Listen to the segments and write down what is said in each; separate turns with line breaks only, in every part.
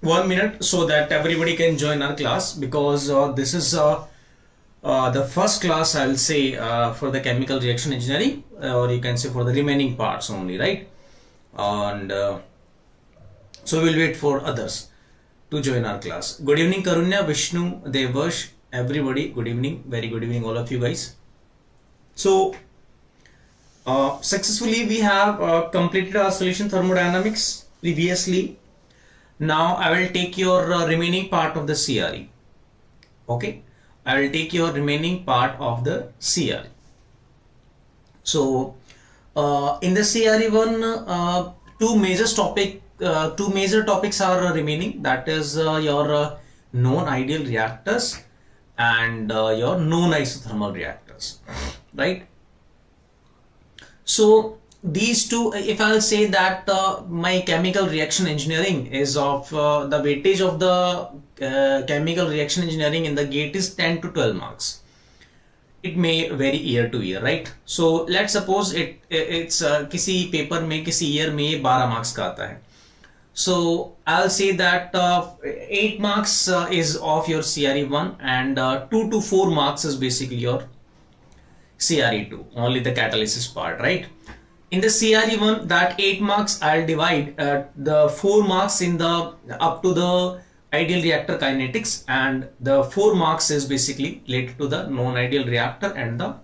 1 minute so that everybody can join our class, because this is the first class, I'll say, for the chemical reaction engineering, or you can say for the remaining parts only, right? And so we'll wait for others to join our class. Good evening, Karunya, Vishnu, Devash, everybody. Good evening, very good evening, all of you guys. So successfully we have completed our solution thermodynamics previously. Now I will take your remaining part of the CRE. Okay, I will take your remaining part of the CRE. So in the CRE1, two major topics are remaining. That is your non-ideal reactors and your non-isothermal reactors, right? So these two, if I'll say that my chemical reaction engineering is of the weightage of the chemical reaction engineering in the GATE is 10 to 12 marks. It may vary year to year, right? So let's suppose it's किसी paper में किसी year में 12 marks का आता है. So I'll say that 8 marks is of your CRE1 and 2 to 4 marks is basically your CRE2, only the catalysis part, right? In the CRE1, that 8 marks I'll divide the 4 marks in the up to the ideal reactor kinetics, and the 4 marks is basically related to the non-ideal reactor and the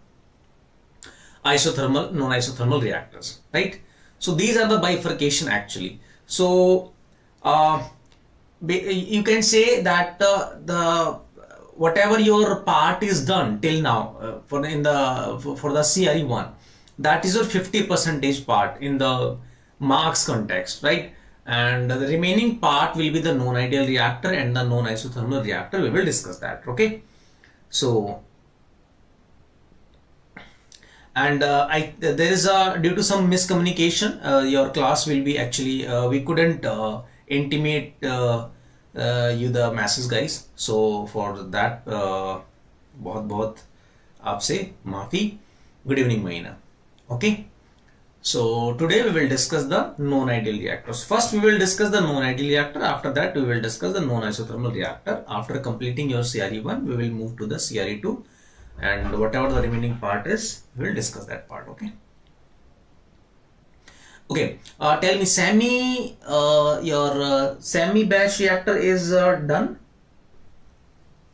isothermal, non-isothermal reactors, right? So these are the bifurcation actually. So you can say that the whatever your part is done till now for the CRE1, that is your 50% part in the marks context, right? And the remaining part will be the non-ideal reactor and the non-isothermal reactor. We will discuss that, okay? So and there is a, due to some miscommunication, your class will be actually we couldn't intimate you the masses guys, so for that बहुत आपसे माफी. Good evening Maina. Okay, so today we will discuss the non-ideal reactors. First we will discuss the non-ideal reactor, after that we will discuss the non-isothermal reactor. After completing your CRE1, we will move to the CRE2, and whatever the remaining part is, we will discuss that part, okay? Okay, tell me, semi, your semi batch reactor is done?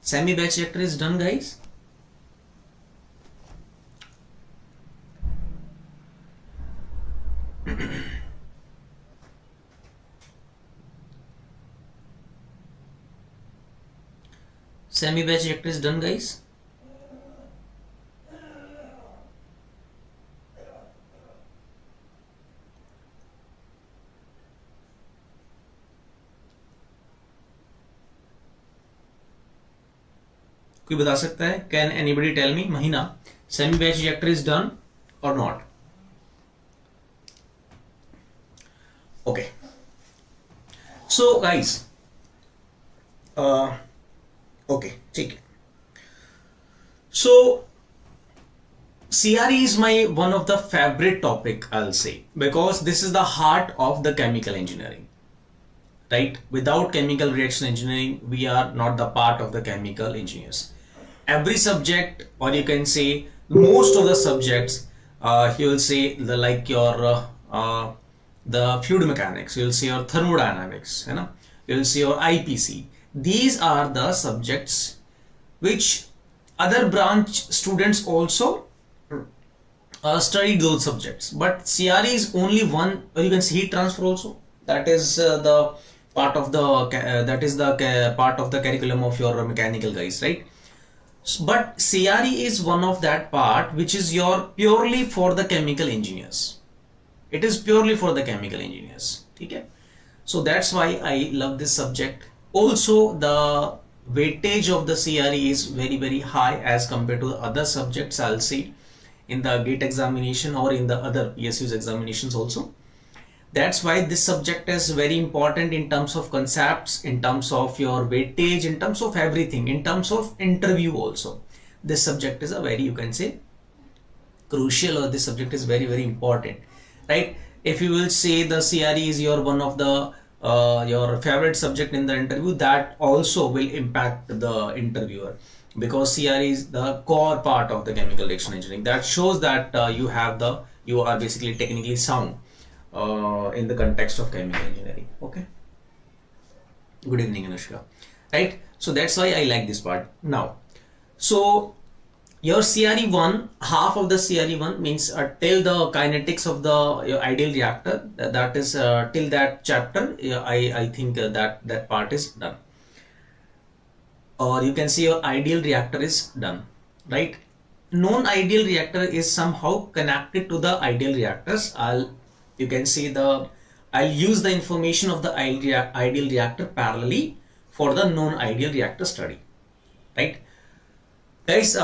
Semi batch reactor is done, guys? Semi batch reactor is done, guys? कोई बता सकता है? Can anybody tell me? Mahina, semi batch reactor is done or not? Okay. So guys, okay, ठीक है. So CRE is my one of the favorite topic, I'll say, because this is the heart of the chemical engineering, right? Without chemical reaction engineering, we are not the part of the chemical engineers. Every subject, or you can say most of the subjects, you will say the like your the fluid mechanics, you will see your thermodynamics, you know, you will see your IPC. These are the subjects which other branch students also study those subjects, but CRE is only one, or you can see heat transfer also. That is the part of the part of the curriculum of your mechanical guys, right? But CRE is one of that part which is your purely for the chemical engineers. It is purely for the chemical engineers. Okay? So that's why I love this subject. Also, the weightage of the CRE is very, very high as compared to the other subjects, I'll say, in the GATE examination or in the other PSU's examinations also. That's why this subject is very important in terms of concepts, in terms of your weightage, in terms of everything, in terms of interview also. This subject is a very, you can say, crucial, or this subject is very, very important, right? If you will say the CRE is your one of the your favorite subject in the interview, that also will impact the interviewer, because CRE is the core part of the chemical reaction engineering. That shows that you are basically technically sound in the context of chemical engineering. Okay. Good evening, Anushka. Right. So that's why I like this part. Now, so your CRE-I, half of the CRE-I means till the kinetics of the your ideal reactor. That is till that chapter. I think that part is done. Or you can see your ideal reactor is done, right? Non-ideal reactor is somehow connected to the ideal reactors. You can see I'll use the information of the ideal reactor parallelly for the non-ideal reactor study, right? Guys,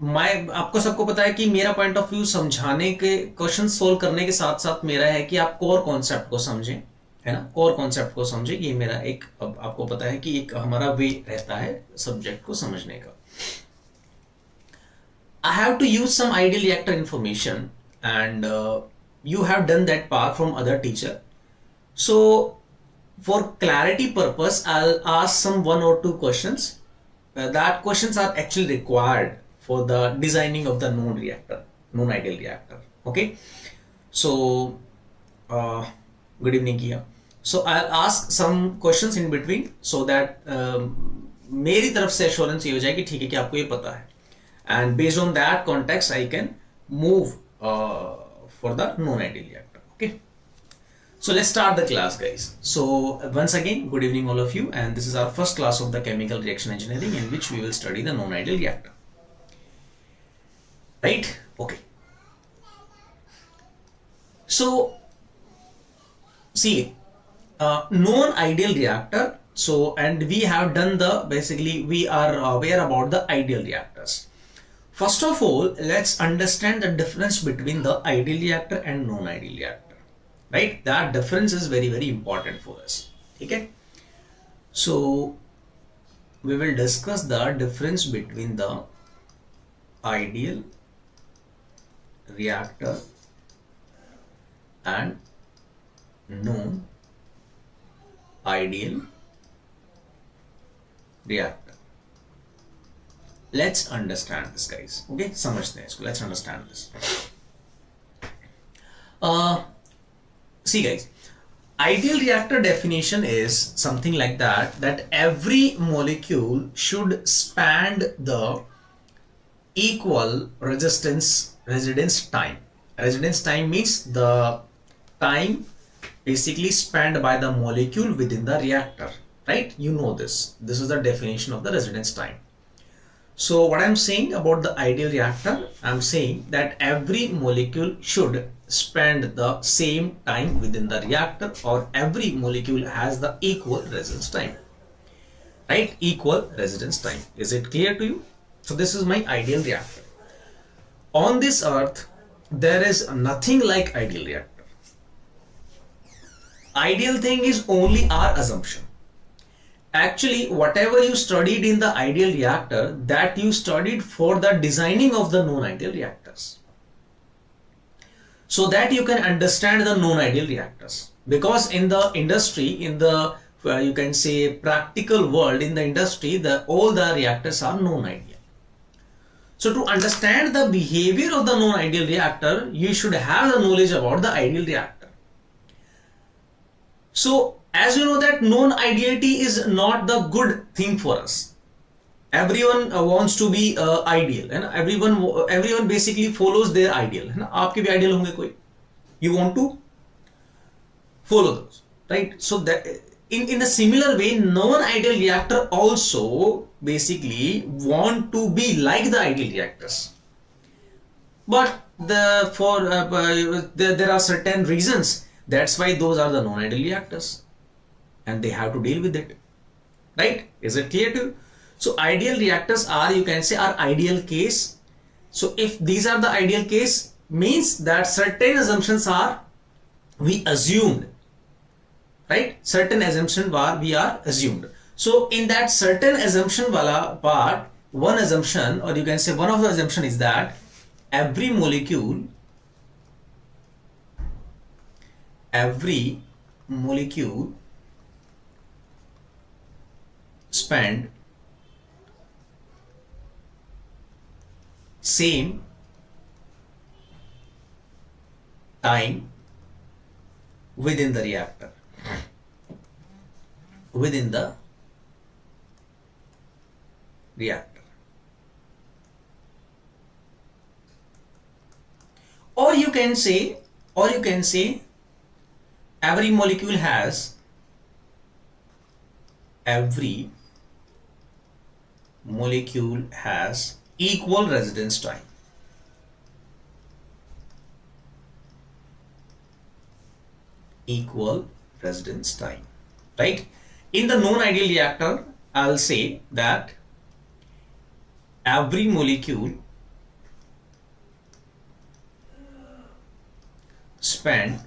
मैं आपको सबको पता है कि मेरा point of view समझाने के, question solve करने के साथ साथ मेरा है कि आप कोर कॉन्सेप्ट को समझें, है ना, कोर कॉन्सेप्ट को समझें। ये मेरा एक, अब आपको पता है कि एक हमारा वे रहता है सब्जेक्ट को समझने का। I have to use some ideal reactor information, and you have done that part from other teacher. So for clarity purpose, I'll ask some one or two questions. That questions are actually required for the designing of the non-ideal reactor. Okay. So good evening, Kia. So I'll ask some questions in between so that मेरी तरफ से assurance ये हो जाए कि ठीक है कि आपको ये पता है, and based on that context I can move for the non-ideal reactor. Okay. So let's start the class, guys. So once again, good evening all of you, and this is our first class of the chemical reaction engineering, in which we will study the non-ideal reactor. Right? Okay. So see, non-ideal reactor. So, and we have done basically we are aware about the ideal reactors. First of all, let's understand the difference between the ideal reactor and non-ideal reactor. Right? That difference is very, very important for us. Okay? So we will discuss the difference between the ideal reactor and non-ideal reactor. Let's understand this, guys. Okay, समझते हैं इसको. Let's understand this. See, guys, ideal reactor definition is something like that every molecule should span the equal residence time. Residence time means the time basically spanned by the molecule within the reactor, right? You know this. This is the definition of the residence time. So what I'm saying about the ideal reactor, I'm saying that every molecule should spend the same time within the reactor, or every molecule has the equal residence time, right? Equal residence time. Is it clear to you? So this is my ideal reactor. On this earth, there is nothing like ideal reactor. Ideal thing is only our assumption. Actually, whatever you studied in the ideal reactor, that you studied for the designing of the non-ideal reactors, so that you can understand the non-ideal reactors. Because in the industry, in the you can say practical world, in the industry, all the reactors are non-ideal. So to understand the behavior of the non-ideal reactor, you should have the knowledge about the ideal reactor. So as you know that non-ideality is not the good thing for us. Everyone wants to be ideal, and everyone basically follows their ideal. है ना? आपके भी ideal होंगे कोई. You want to follow those, right? So that in a similar way, non-ideal reactor also basically want to be like the ideal reactors. But there are certain reasons. That's why those are the non-ideal reactors, and they have to deal with it, right? Is it clear to you? So ideal reactors are, you can say, are ideal case. So if these are the ideal case, means that certain assumptions are we assumed, right? Certain assumptions we are assumed. So in that certain assumption wala part, one assumption, or you can say one of the assumption is that every molecule molecule spend same time within the reactor, within the reactor, or you can say every molecule has equal residence time. Equal residence time, right? In the non-ideal reactor, I'll say that every molecule spend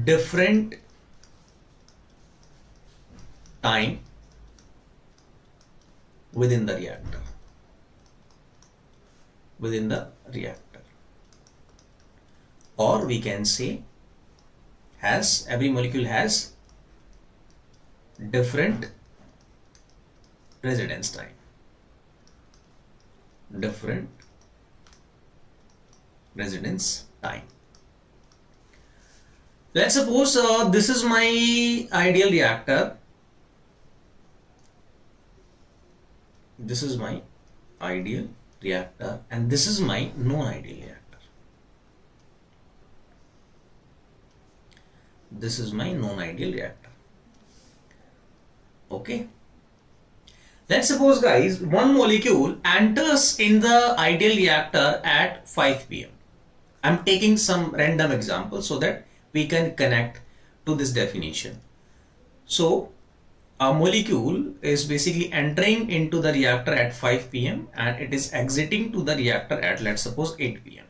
different time within the reactor, or we can say every molecule has different residence time, Let's suppose this is my ideal reactor. This is my ideal reactor and this is my non-ideal reactor. This is my non-ideal reactor. Okay. Let's suppose, guys, one molecule enters in the ideal reactor at 5 p.m. I'm taking some random example so that we can connect to this definition. So a molecule is basically entering into the reactor at 5 p.m. and it is exiting to the reactor at, let's suppose, 8 p.m.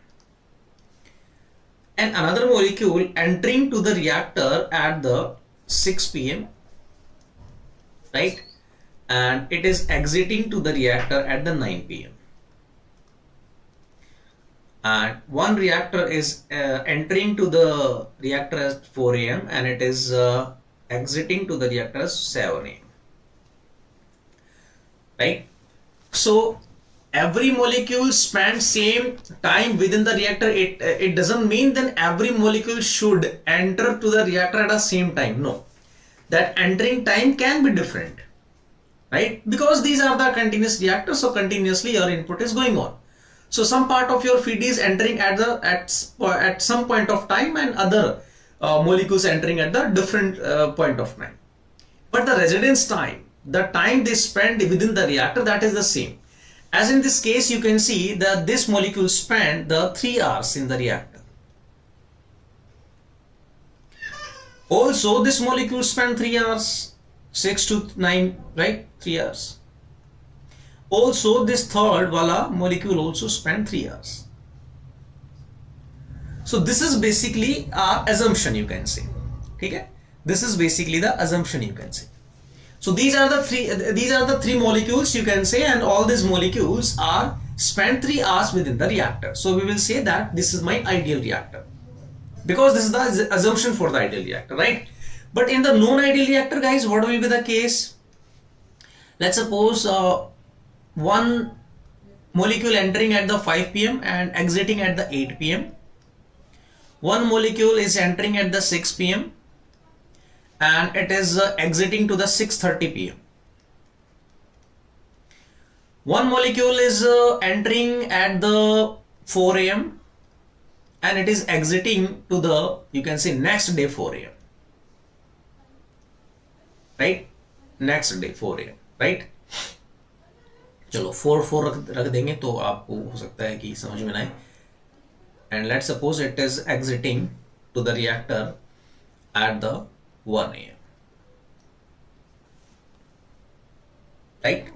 And another molecule entering to the reactor at the 6 p.m. right? And it is exiting to the reactor at the 9 p.m. And one reactor is entering to the reactor at 4 a.m. and it is exiting to the reactor at 7 a.m. right? So every molecule spends same time within the reactor. It doesn't mean that every molecule should enter to the reactor at the same time. No, that entering time can be different, right? Because these are the continuous reactors, so continuously your input is going on. So some part of your feed is entering at some point of time and other molecules entering at the different point of time. But the residence time, the time they spend within the reactor, that is the same. As in this case, you can see that this molecule spent the 3 hours in the reactor. Also, this molecule spent 3 hours, 6 to 9, right? 3 hours. Also, this third wala molecule also spent 3 hours. So this is basically our assumption, you can say. Okay? This is basically the assumption, you can say. So these are the three molecules, you can say, and all these molecules are spent 3 hours within the reactor. So we will say that this is my ideal reactor, because this is the assumption for the ideal reactor, right? But in the non-ideal reactor, guys, what will be the case? Let's suppose one molecule entering at the 5 p.m. and exiting at the 8 p.m. One molecule is entering at the 6 p.m. and it is exiting to the 6:30 p.m. One molecule is entering at the 4 a.m. and it is exiting to the, you can say, next day 4 a.m. right? Next day 4 a.m. right? चलो 4 रख देंगे तो आपको हो सकता है कि समझ में ना आए. And let's suppose it is exiting to the reactor at the 1 a.m. right?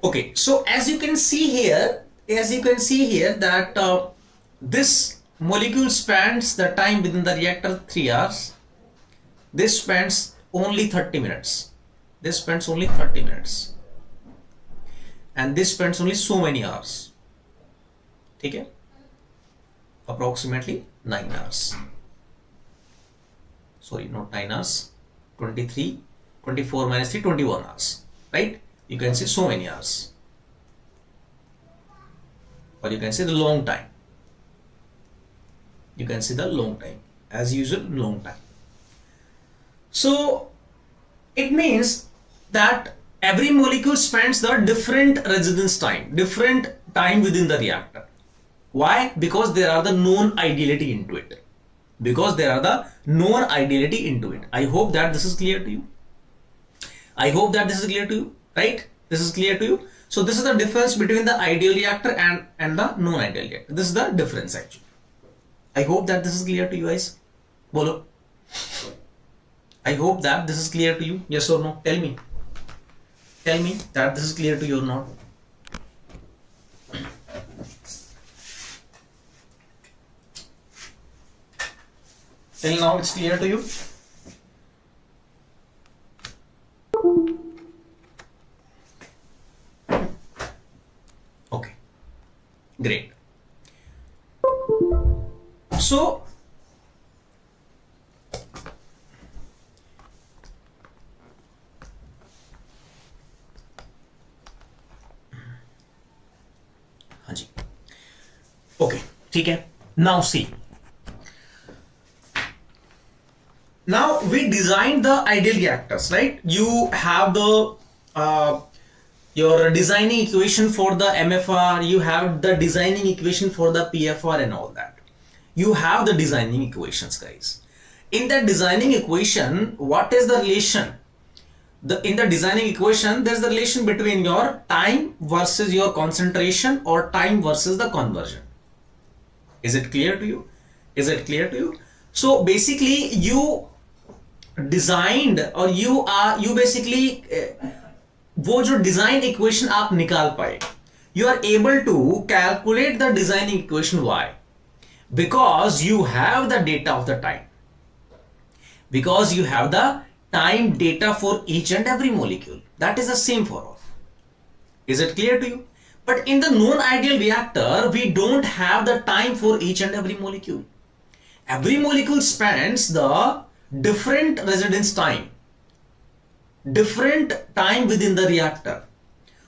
Okay, so as you can see here that this molecule spends the time within the reactor 3 hours. This spends only 30 minutes. This spends only 30 minutes. And this spends only so many hours. Okay? Approximately 9 hours. Sorry, not 9 hours. 23, 24 minus 3, 21 hours. Right? You can say so many hours. Or you can say the long time. You can say the long time. As usual, long time. So it means that every molecule spends the different residence time, different time within the reactor. Why? Because there are the known ideality into it. Because there are the known ideality into it. I hope that this is clear to you. I hope that this is clear to you, right? This is clear to you. So this is the difference between the ideal reactor and the non-ideal reactor. This is the difference actually. I hope that this is clear to you guys. Bolo. I hope that this is clear to you. Yes or no? Tell me. Tell me that this is clear to you or not. Till now it's clear to you. Okay. Great. So okay, ठीक है. Now see. Now we designed the ideal reactors, right? You have the your designing equation for the MFR, you have the designing equation for the PFR and all that. You have the designing equations, guys. In the designing equation, what is the relation? In the designing equation, there's the relation between your time versus your concentration or time versus the conversion. Is it clear to you? Is it clear to you? So basically you designed or you basically वो जो design equation आप निकाल पाए, you are able to calculate the designing equation. Why? Because you have the data of the time. Because you have the time data for each and every molecule. That is the same for all. Is it clear to you? But in the non-ideal reactor, we don't have the time for each and every molecule. Every molecule spends the different residence time, different time within the reactor.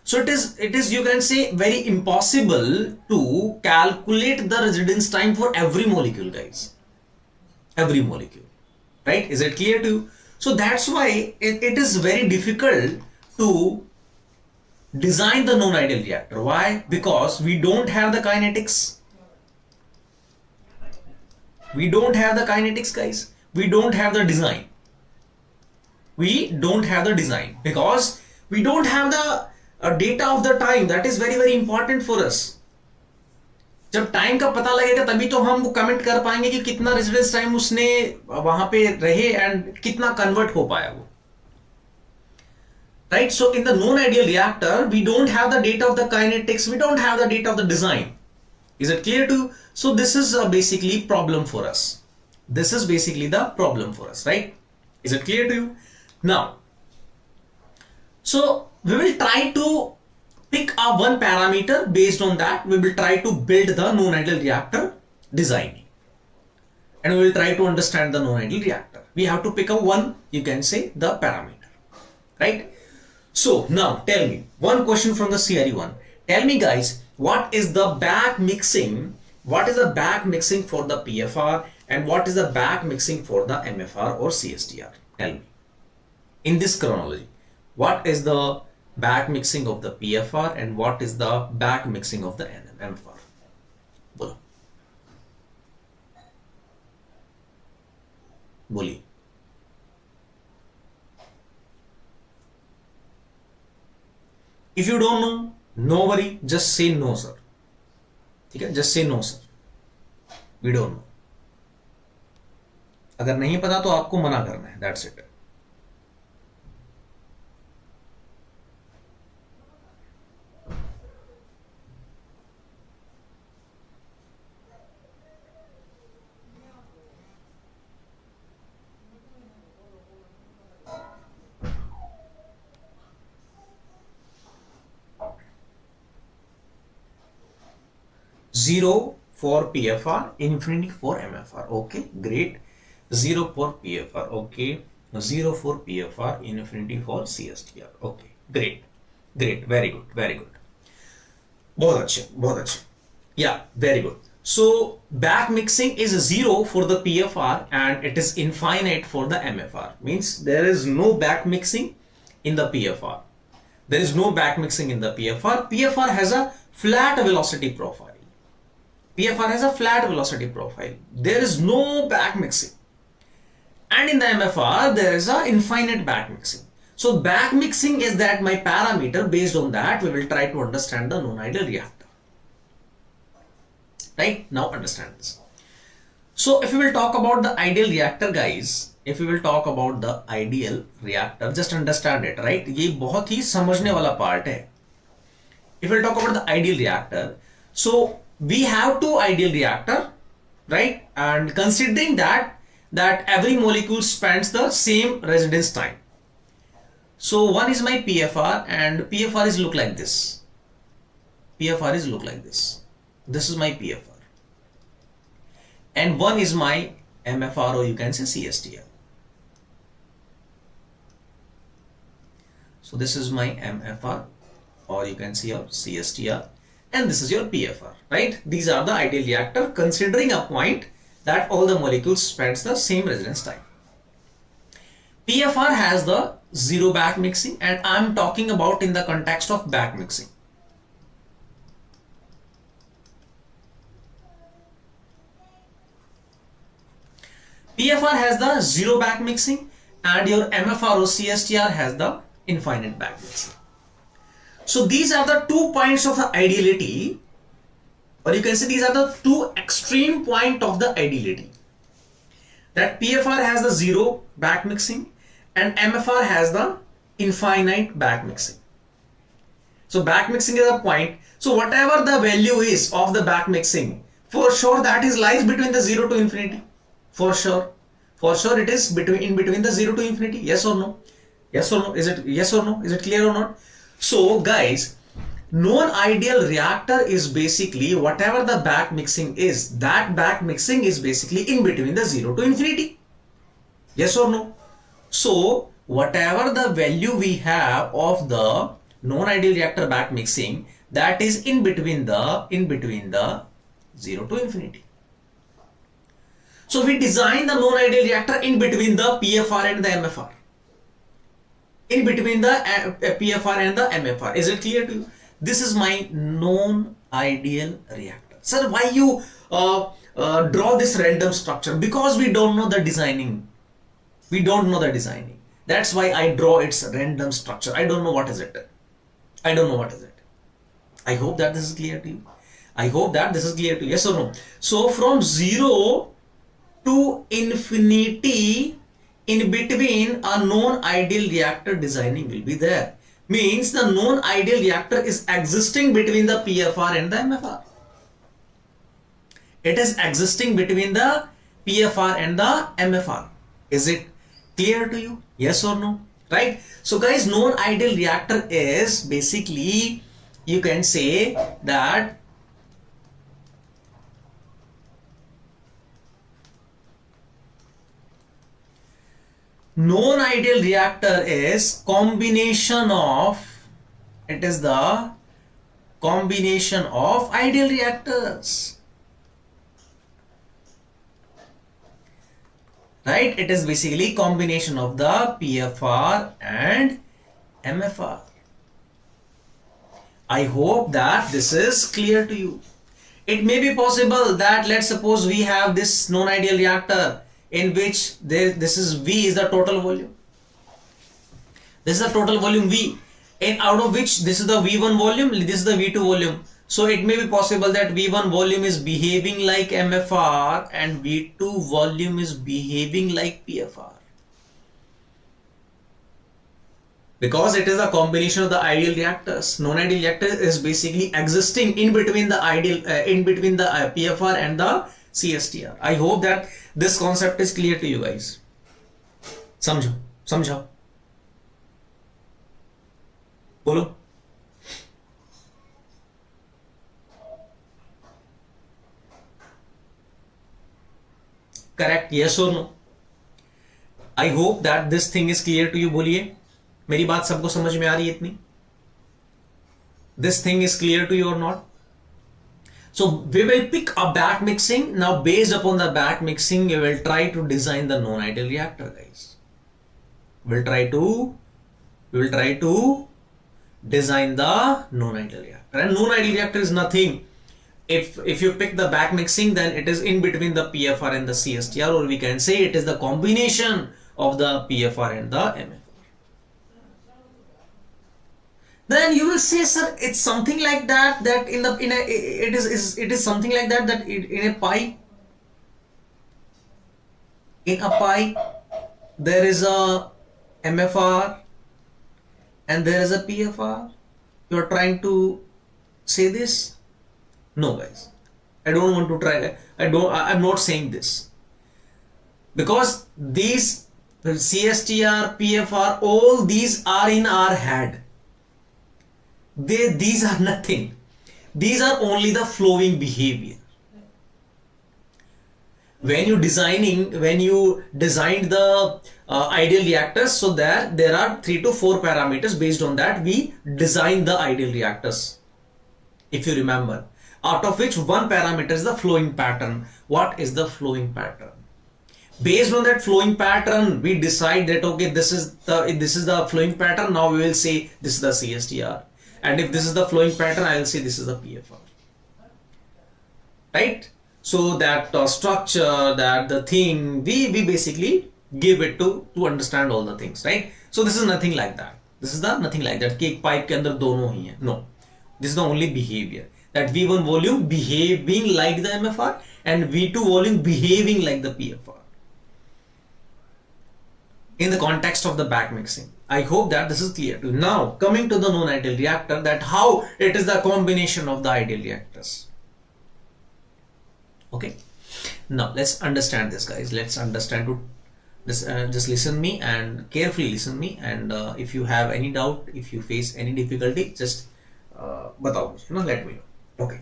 So it is you can say very impossible to calculate the residence time for every molecule, guys. Every molecule, right? Is it clear to you? So that's why it is very difficult to design the non-ideal reactor. Why? Because we don't have the kinetics. We don't have the kinetics, guys. We don't have the design. We don't have the design because we don't have the data of the time. That is very, very important for us. जब time का पता लगेगा तभी तो हम वो comment कर पाएंगे कि कितना रेजिडेंस टाइम उसने वहां पे रहे एंड कितना कन्वर्ट हो पाया वो. Right? So in the non-ideal reactor, we don't have the data of the kinetics. We don't have the data of the design. Is it clear to you? So this is basically problem for us. This is basically the problem for us, right? Is it clear to you? Now, so we will try to pick a one parameter. Based on that, we will try to build the non-ideal reactor design. And we will try to understand the non-ideal reactor. We have to pick a one, you can say the parameter, right? So now tell me one question from the CRE-I. Tell me guys, what is the back mixing? What is the back mixing for the PFR and what is the back mixing for the MFR or CSTR? Tell me. In this chronology, what is the back mixing of the PFR and what is the back mixing of the MFR? Bolo. Boli. If you don't know, no worry, just say no, sir. Okay? Just say no, sir. We don't know. अगर नहीं पता तो आपको मना करना है. That's it. Zero for PFR, infinity for MFR. Okay, great. 0 for PFR. Okay, 0 for PFR, infinity for CSTR. Okay, great, great, very good, very good. बहुत अच्छे, बहुत अच्छे. Yeah, very good. So back mixing is 0 for the PFR and it is infinite for the MFR. Means there is no back mixing in the PFR. There is no back mixing in the PFR. PFR has a flat velocity profile. PFR has a flat velocity profile. There is no back mixing. And in the MFR, there is a infinite back mixing. So back mixing is that my parameter. Based on that, we will try to understand the non-ideal reactor. Right? Now understand this. So if we will talk about the ideal reactor, guys, if we will talk about the ideal reactor, just understand it, right? ये बहुत ही समझने वाला part है. If we will talk about the ideal reactor, so we have two ideal reactor, right? And considering that every molecule spends the same residence time. So one is my PFR and PFR is look like this. PFR is look like this. This is my PFR. And one is my MFR, or you can say CSTR. So this is my MFR, or you can see your CSTR, and this is your PFR, right? These are the ideal reactor considering a point that all the molecules spends the same residence time. PFR has the zero back mixing, and I'm talking about in the context of back mixing. PFR has the zero back mixing and your MFR or CSTR has the infinite back mixing. So these are the 2 points of the ideality, or you can say these are the 2 extreme point of the ideality. That PFR has the zero back mixing and MFR has the infinite back mixing. So back mixing is a point. So whatever the value is of the back mixing, for sure that is lies between the 0 to infinity. For sure it is in between the 0 to infinity. Yes or no? Yes or no? Is it yes or no? Is it clear or not? So guys, non-ideal reactor is basically whatever the back mixing is, that back mixing is basically in between the 0 to infinity. Yes or no? So whatever the value we have of the non-ideal reactor back mixing, that is in between the 0 to infinity. So we design the non-ideal reactor in between the PFR and the MFR. In between the PFR and the MFR. Is it clear to you? This is my non-ideal reactor. Sir, why you draw this random structure? Because we don't know the designing. We don't know the designing. That's why I draw its random structure. I don't know what is it. I don't know what is it. I hope that this is clear to you. I hope that this is clear to you. Yes or no? So from 0 to infinity, in between a non-ideal reactor designing will be there. Means the non-ideal reactor is existing between the PFR and the MFR. It is existing between the PFR and the MFR. Is it clear to you? Yes or no? Right? So guys, non-ideal reactor is basically, you can say that non-ideal reactor is combination of, it is the combination of ideal reactors. Right? It is basically combination of the PFR and MFR. I hope that this is clear to you. It may be possible that let's suppose we have this non-ideal reactor in which this is V is the total volume. This is the total volume V, and out of which this is the V1 volume, this is the V2 volume. So it may be possible that V1 volume is behaving like MFR and V2 volume is behaving like PFR. Because it is a combination of the ideal reactors. Non-ideal reactor is basically existing in between the ideal, PFR and the CSTR. I hope that this concept is clear to you guys. समझो बोलो. Correct? Yes or no? I hope that this thing is clear to you. बोलिए, मेरी बात सबको समझ में आ रही है इतनी? This thing is clear to you or not? So we will pick a back mixing. Now based upon the back mixing, we will try to design the non-ideal reactor, guys. We will try to design the non-ideal reactor. And non-ideal reactor is nothing. If you pick the back mixing, then it is in between the PFR and the CSTR, or we can say it is the combination of the PFR and the MFR. Then you will say, sir, it's something like that, that it is something like that, that in a pipe there is a MFR and there is a PFR. You are trying to say this? No, guys, I don't want to try. I'm not saying this, because these CSTR, PFR, all these are in our head. These are nothing. These are only the flowing behavior. When you designed the ideal reactors, so there are 3 to 4 parameters. Based on that, we design the ideal reactors. If you remember, out of which one parameter is the flowing pattern. What is the flowing pattern? Based on that flowing pattern, we decide that okay, this is the flowing pattern. Now we will say this is the CSTR, and if this is the flowing pattern, I will say this is the PFR. Right? So that structure, that the thing, we basically give it to understand all the things, right? So this is nothing like that. This is the nothing like that. कि एक pipe के अंदर दोनों ही हैं. No, this is the only behavior. That V1 volume behaving like the MFR and V2 volume behaving like the PFR. In the context of the back mixing. I hope that this is clear to you. Now coming to the non-ideal reactor, that how it is the combination of the ideal reactors. Okay, now let's understand this, guys. Let's understand this. Just listen me and carefully listen me, and if you have any doubt, if you face any difficulty, just batao, let me know. Okay,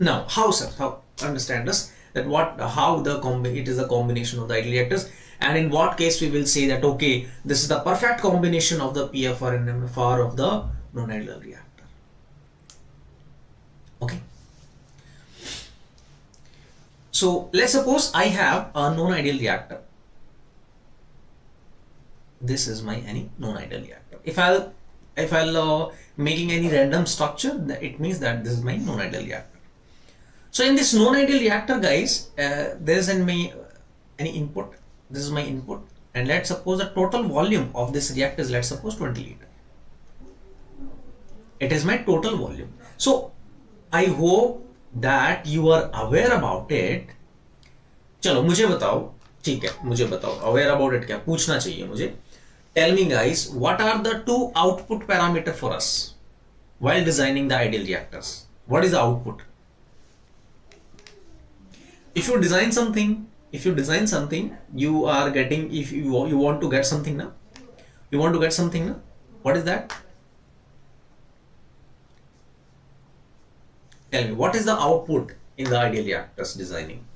now how, sir, how understand this, that how it is the combination of the ideal reactors, and in what case we will say that okay, this is the perfect combination of the PFR and MFR of the non-ideal reactor. Okay, so let's suppose I have a non-ideal reactor. This is my any non-ideal reactor. If I'll making any random structure, it means that this is my non-ideal reactor. So in this non-ideal reactor, guys, there is any input. This is my input, and let's suppose the total volume of this reactor is, let's suppose, 20 liter. It is my total volume. So I hope that you are aware about it. चलो मुझे बताओ, ठीक है, मुझे बताओ aware about it क्या पूछना चाहिए मुझे. Tell me, guys, what are the 2 output parameter for us while designing the ideal reactors? What is the output? If you design something, you are getting, if you want to get something now, what is that? Tell me, what is the output in the ideal reactors designing?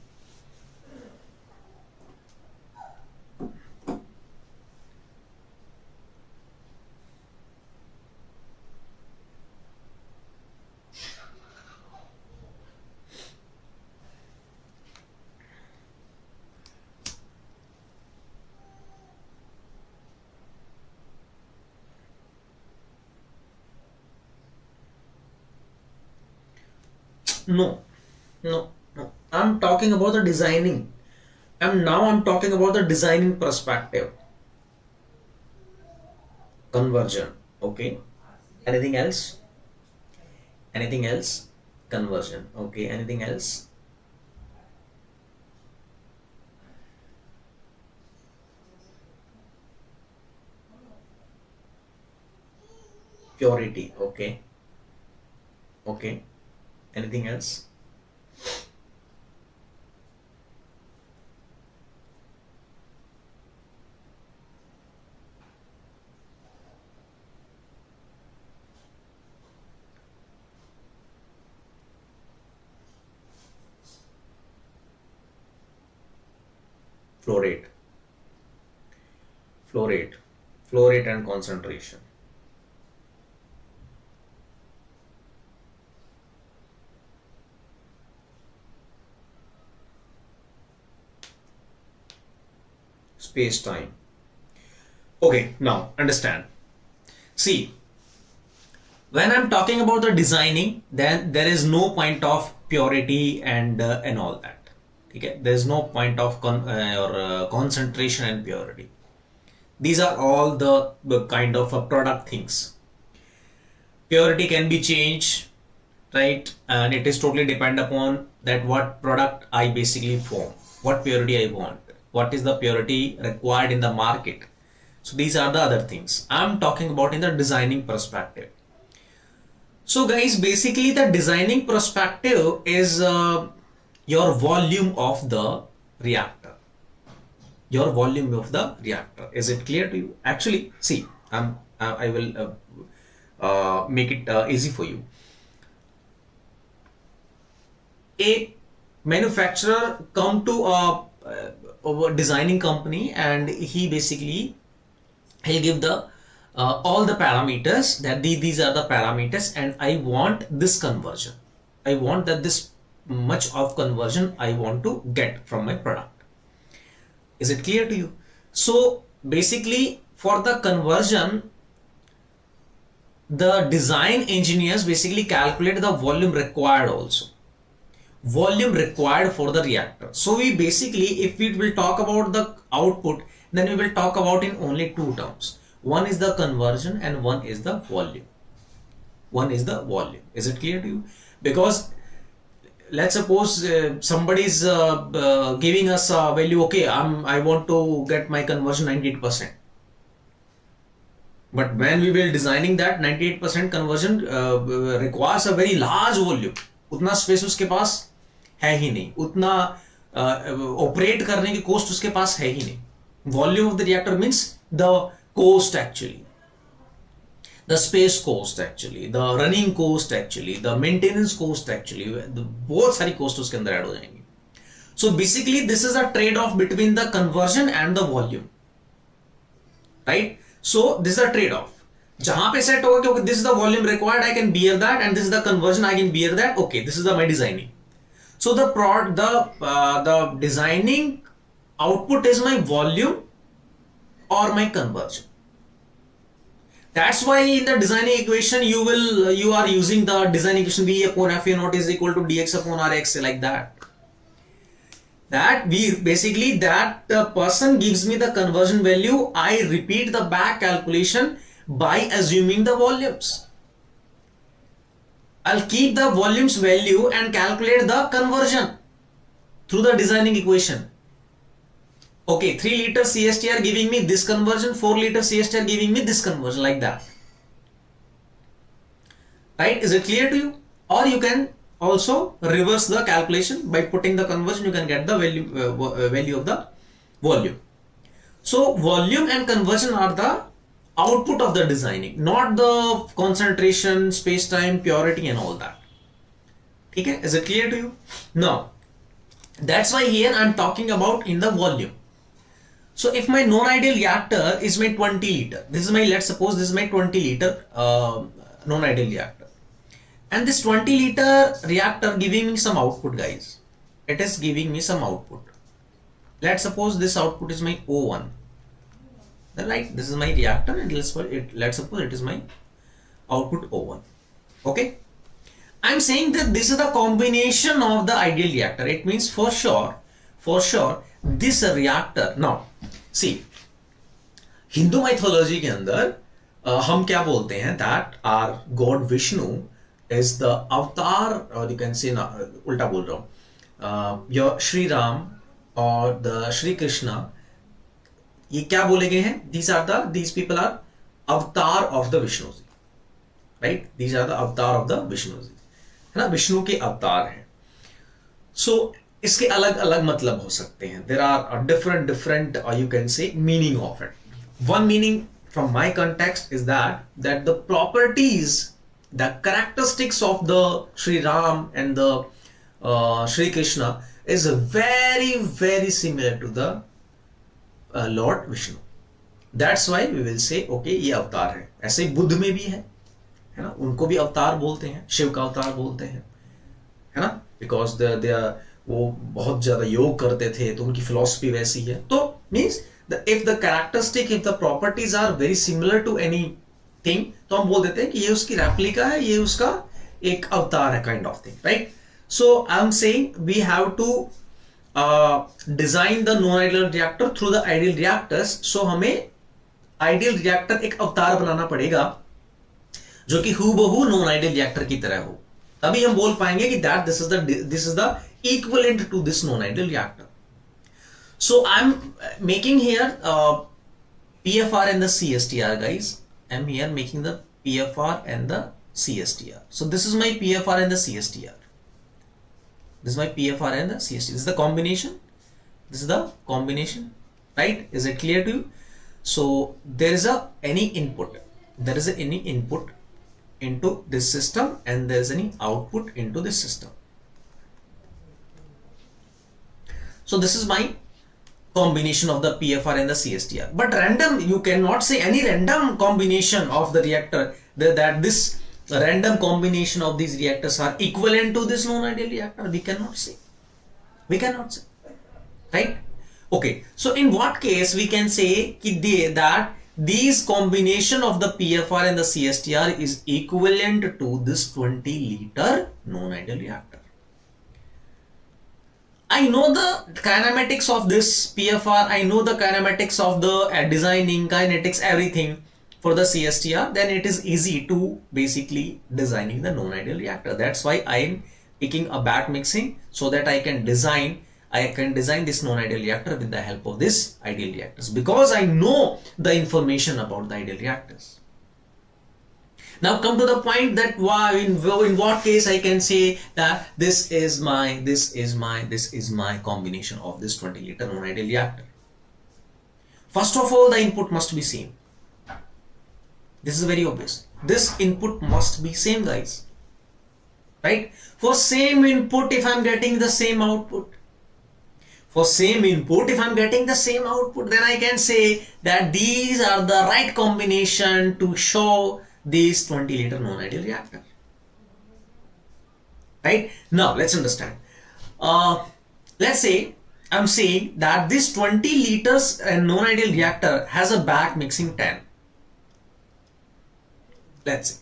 No. I'm talking about the designing. And now I'm talking about the designing perspective. Conversion. Okay. Anything else? Conversion. Okay. Anything else? Purity. Okay. Anything else? flow rate, flow rate and concentration. Space time. Okay, now understand. See, when I'm talking about the designing, then there is no point of purity and all that. Okay, there is no point of concentration and purity. These are all the kind of product things. Purity can be changed, right? And it is totally depend upon that what product I basically form, what purity I want, what is the purity required in the market. So these are the other things I'm talking about in the designing perspective. So guys, basically the designing perspective is your volume of the reactor. Your volume of the reactor. Is it clear to you? Actually, see, I will make it easy for you. A manufacturer come to a designing company and he basically he'll give the all the parameters that these are the parameters and I want this conversion. I want that this much of conversion I want to get from my product. Is it clear to you? So basically for the conversion, the design engineers basically calculate the volume required also. Volume required for the reactor. So we basically, if we will talk about the output, then we will talk about in only two terms. One is the conversion and one is the volume. One is the volume. Is it clear to you? Because let's suppose somebody is giving us a value, okay, I want to get my conversion 98%. But when we will designing that 98% conversion requires a very large volume. उतना space उसके पास है ही नहीं, उतना operate करने की cost उसके पास है ही नहीं. Volume of the reactor means the cost actually, the space cost actually, the running cost actually, the maintenance cost actually, बहुत सारी cost उसके अंदर ऐड हो जाएंगी. So basically this is a trade-off between the conversion and the volume, right? So this is a trade-off. जहां पे set होगा कि okay, this is the volume required, I can bear that, and this is the conversion, I can bear that. Okay, this is my designing. So the designing output is my volume or my conversion. That's why in the designing equation you are using the design equation V upon FA naught is equal to dx upon Rx, like that. That we basically that the person gives me the conversion value, I repeat the back calculation by assuming the volumes. I'll keep the volumes value and calculate the conversion through the designing equation. Okay, 3 liter CSTR giving me this conversion, 4 liter CSTR giving me this conversion, like that. Right? Is it clear to you? Or you can also reverse the calculation by putting the conversion, you can get the value of the volume. So volume and conversion are the output of the designing, not the concentration, space time, purity and all that. Okay, is it clear to you? Now, that's why here I'm talking about in the volume. So if my non-ideal reactor is my 20 liter, this is my, let's suppose this is my 20 liter non-ideal reactor, and this 20 liter reactor giving me some output, guys. It is giving me some output. Let's suppose this output is my O1. Right, this is my reactor and let's suppose it is my output O1. Okay, I'm saying that this is the combination of the ideal reactor. It means for sure this reactor. Now see, Hindu mythology के अंदर हम क्या बोलते हैं, that our God Vishnu is the avatar, or you can say ना, उल्टा बोल रहा हूँ, your Shri Ram or the Shri Krishna, ये क्या बोले गए हैं, these people are avatar of the Vishnu, right? These are the avatar of the Vishnu, है ना, विष्णु के अवतार हैं. So इसके अलग अलग मतलब हो सकते हैं. There are different you can say meaning of it. One meaning from my context is that the properties, the characteristics of the Sri Ram and the Sri Krishna is very similar to the Lord Vishnu. That's why we will say okay ये अवतार है. ऐसे बुद्ध में भी है ना, उनको भी अवतार बोलते हैं, शिव का अवतार बोलते हैं, है ना, बिकॉज दे वो बहुत ज्यादा योग करते थे तो उनकी फिलॉसफी वैसी है. तो means if the characteristic, if the properties are very similar to anything, तो हम बोल देते हैं कि ये उसकी रेप्लिका है, ये उसका एक अवतार है, kind of thing, right. So I am saying we have to design the non ideal reactor through the ideal reactors. So हमें आइडियल रिएक्टर एक अवतार बनाना पड़ेगा जो कि हूबहू नॉन आइडियल रिएक्टर की तरह हो, तभी हम बोल पाएंगे कि that this is the equivalent to this non ideal reactor. So I am making here PFR and the CSTR, guys. I'm here making the PFR and the CSTR. So this is my PFR and the CSTR. This is my PFR and the CSTR. This is the combination. This is the combination, right? Is it clear to you? So there is any input. There is any input into this system, and there is any output into this system. So this is my combination of the PFR and the CSTR. But random, you cannot say any random combination of the reactor that this random combination of these reactors are equivalent to this non-ideal reactor. We cannot say. We cannot say, right? Okay. So in what case we can say that these combination of the PFR and the CSTR is equivalent to this 20-liter non-ideal reactor. I know the kinematics of this PFR, I know the kinematics of the designing, kinetics, everything for the CSTR, then it is easy to basically designing the non-ideal reactor. That's why I am picking a back mixing, so that I can design this non-ideal reactor with the help of this ideal reactors, because I know the information about the ideal reactors. Now come to the point that why in what case I can say that this is my combination of this 20-liter non-ideal reactor. First of all, the input must be same. This is very obvious. This input must be same, guys, right? For same input, if I'm getting the same output, for same input, if I'm getting the same output, then I can say that these are the right combination to show this 20-liter non-ideal reactor, right? Now let's understand. Let's say I'm saying that this 20 liters non-ideal reactor has a back mixing 10. Let's say,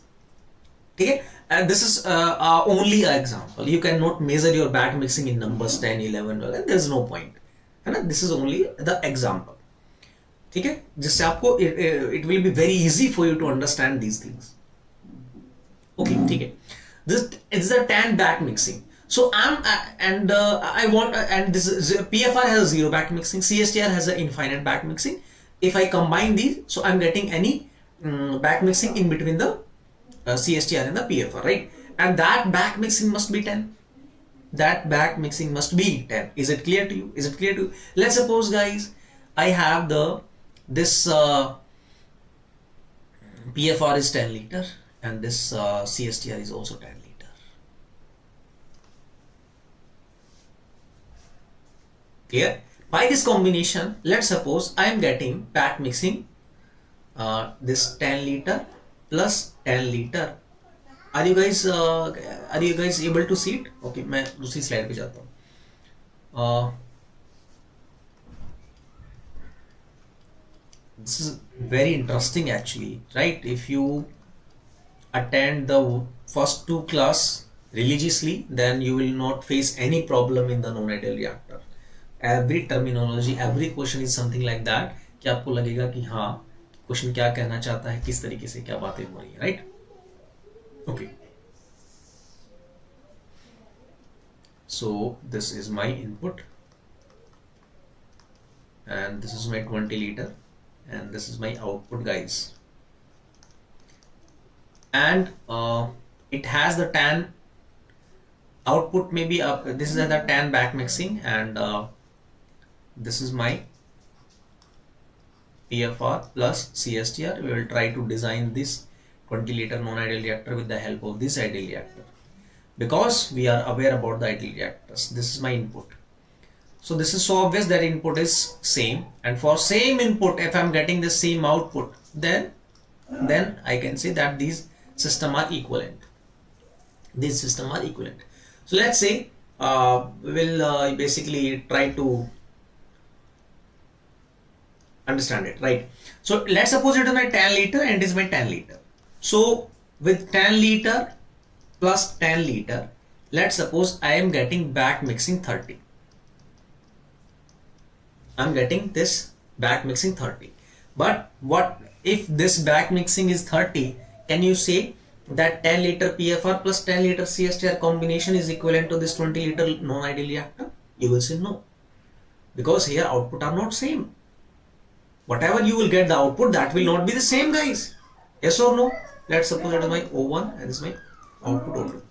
okay, and this is only an example. You cannot measure your back mixing in numbers 10, 11, 12, and there's no point, and this is only the example. ठीक है, जिससे आपको it will be very easy for you to understand these things. Okay, ठीक है. This is the 10 back mixing. So I want and this is, PFR has a 0 back mixing, CSTR has an infinite back mixing. If I combine these, so I'm getting any back mixing in between the CSTR and the PFR, right? And that back mixing must be 10. That back mixing must be 10. Is it clear to you? Is it clear to you? Let's suppose, guys, I have this PFR is 10 liter and this CSTR is also 10 liter. Clear? By this combination, let's suppose I am getting back mixing this 10 liter plus 10 liter. Are you guys able to see it? Okay, मैं दूसरी slide पे जाता हूँ. This is very interesting actually, right? If you attend the first 2 class religiously, then you will not face any problem in the non-ideal reactor. Every terminology, every question is something like that कि आपको लगेगा कि हाँ question क्या कहना चाहता है, किस तरीके से क्या बातें हो रही है, right? Okay. So this is my input and this is my 20 liter and this is my output, guys, and it has the tan output, maybe this is the tan back mixing, and this is my PFR plus CSTR. We will try to design this 20 liter non-ideal reactor with the help of this ideal reactor, because we are aware about the ideal reactors. This is my input. So this is so obvious that input is same, and for same input, if I'm getting the same output, then I can say that these system are equivalent. These system are equivalent. So let's say we will basically try to understand it, right? So let's suppose it is my 10 liter and it is my 10 liter. So with 10 liter plus 10 liter, let's suppose I am getting back mixing 30. I'm getting this back mixing 30. But what if this back mixing is 30? Can you say that 10 liter PFR plus 10 liter CSTR combination is equivalent to this 20 liter non-ideal reactor? You will say no, because here output are not same. Whatever you will get the output, that will not be the same, guys. Yes or no? Let's suppose it is my O1 and this is my output O2.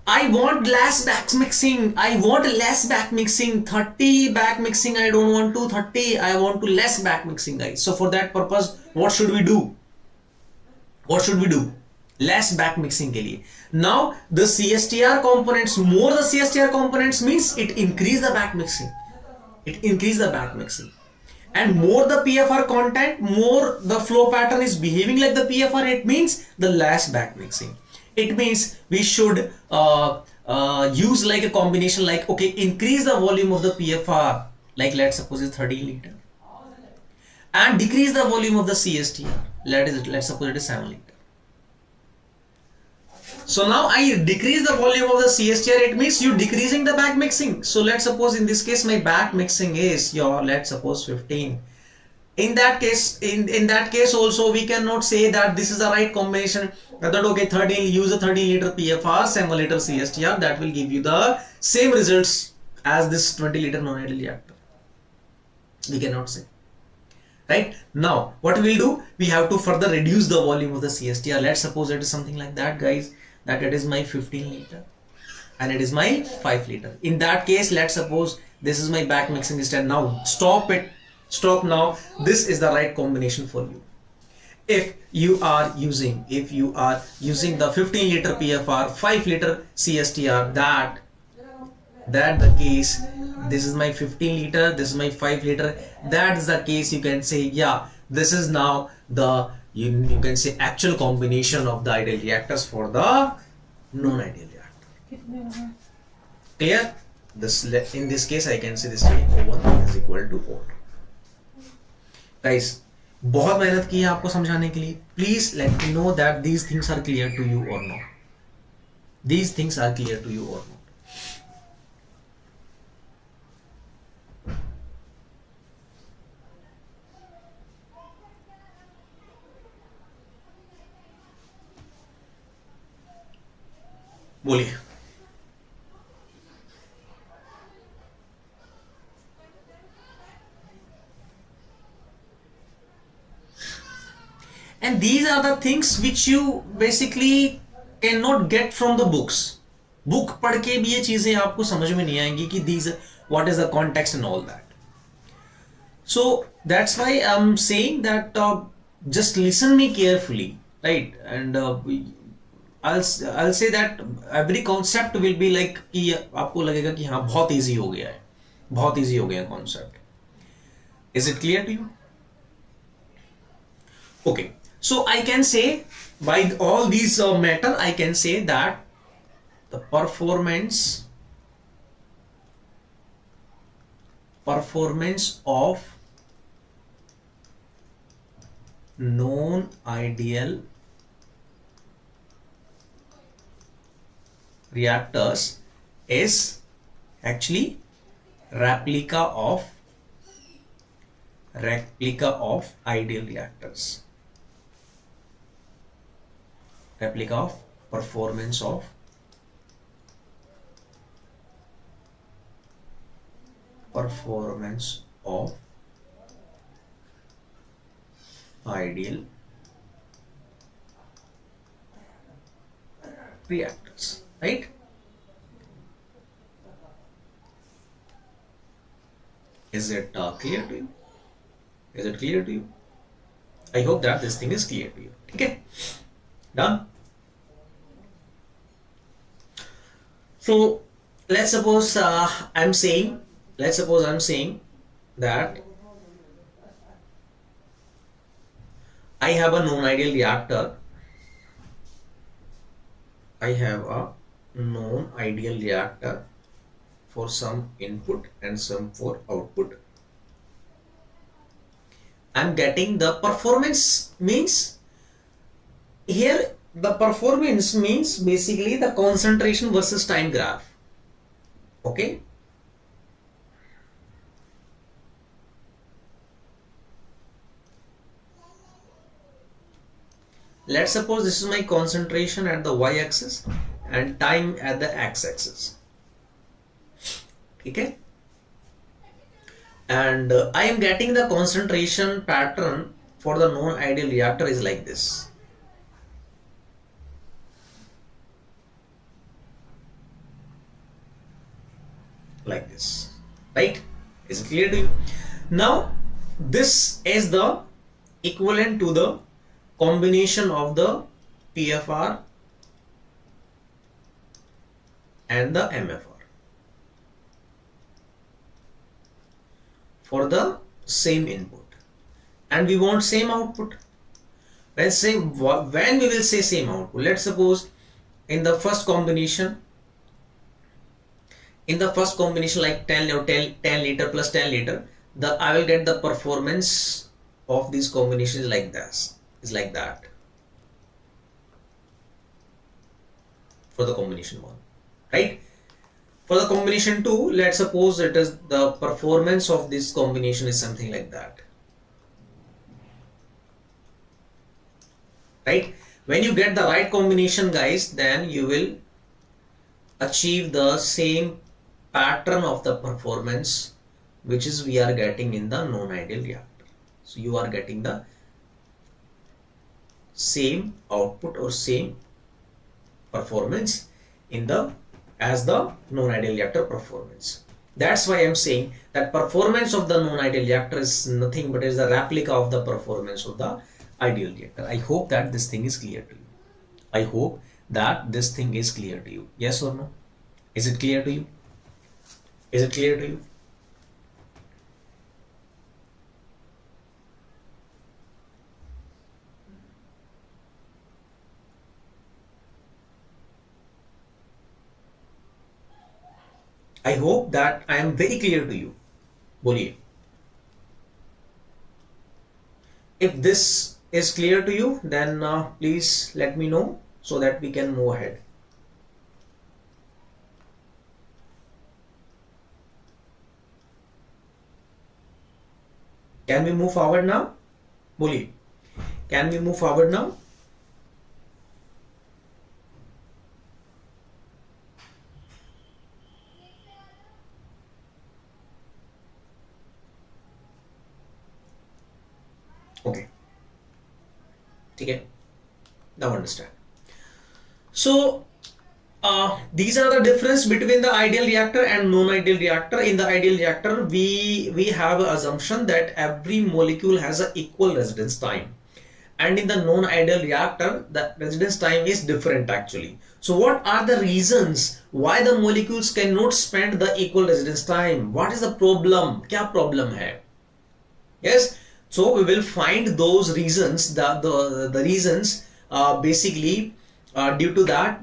I want less back mixing. I want less back mixing. 30 back mixing. I don't want to 30. I want to less back mixing, guys. So for that purpose, what should we do? What should we do? Less back mixing के लिए. Now the CSTR components, more the CSTR components means it increase the back mixing. It increase the back mixing. And more the PFR content, more the flow pattern is behaving like the PFR. It means the less back mixing. It means we should use like a combination, like, okay, increase the volume of the PFR, like let's suppose it's 30 liter, and decrease the volume of the CSTR, let's suppose it is 7 liter. So now I decrease the volume of the CSTR, it means you decreasing the back mixing. So let's suppose in this case my back mixing is your, let's suppose 15. In that case, in that case also we cannot say that this is the right combination. That okay, 13, use a 30 liter PFR, 7 liter CSTR, that will give you the same results as this 20 liter non-ideal reactor. We cannot say. Right? Now, what we will do? We have to further reduce the volume of the CSTR. Let's suppose it is something like that, guys, that it is my 15 liter and it is my 5 liter. In that case, let's suppose this is my back mixing is 10. Now, stop it. Stop now. This is the right combination for you. If you are using the 15 liter PFR, 5 liter CSTR, that the case, this is my 15 liter, this is my 5 liter, that is the case, you can say, yeah, this is now the, you can say, actual combination of the ideal reactors for the non-ideal reactor. Clear? This, in this case, I can say this way, O1 is equal to O2. Guys, बहुत मेहनत की है आपको समझाने के लिए. Please let me know that these things are clear to you or not. These things are clear to you or not. बोलिए. And these are the things which you basically cannot get from the books. Book पढ़ के भी ये चीजें आपको समझ में नहीं आएंगी कि these, what is the context and all that. So that's why I'm saying that just listen me carefully, right? And I'll say that every concept will be like कि आपको लगेगा कि हाँ बहुत easy हो गया है, बहुत easy हो गया concept. Is it clear to you? Okay. So I can say by all these matter, I can say that the performance of non-ideal reactors is actually replica of ideal reactors. Replica of performance of ideal reactors, right? Is it clear to you? Is it clear to you? I hope that this thing is clear to you. Okay, done. So let's suppose I'm saying that I have a non-ideal reactor. I have a non-ideal reactor for some input and some for output. I'm getting the performance means here the performance means basically the concentration versus time graph. Okay. Let's suppose this is my concentration at the y-axis and time at the x-axis. Okay. And I am getting the concentration pattern for the non-ideal reactor is like this. Like this, right? Is it clear to you? Now, this is the equivalent to the combination of the PFR and the MFR for the same input, and we want same output. When we will say same output, let's suppose in the first combination, like 10 or 10 liter plus 10 liter, I will get the performance of these combinations like this, is like that for the combination 1, right? For the combination 2, let's suppose it is the performance of this combination is something like that, right? When you get the right combination, guys, then you will achieve the same pattern of the performance which is we are getting in the non-ideal reactor. So you are getting the same output or same performance in the as the non-ideal reactor performance. That's why I'm saying that performance of the non-ideal reactor is nothing but is the replica of the performance of the ideal reactor. I hope that this thing is clear to you. I hope that this thing is clear to you. Yes or no? Is it clear to you? Is it clear to you? I hope that I am very clear to you. Boliye. If this is clear to you, then please let me know so that we can move ahead. Can we move forward now? Boliye. Can we move forward now? Okay. Okay. Now understand. So these are the difference between the ideal reactor and non-ideal reactor. In the ideal reactor, we have an assumption that every molecule has an equal residence time, and in the non-ideal reactor, the residence time is different actually. So what are the reasons why the molecules cannot spend the equal residence time? What is the problem? क्या problem है? Yes, so we will find those reasons, the reasons basically due to that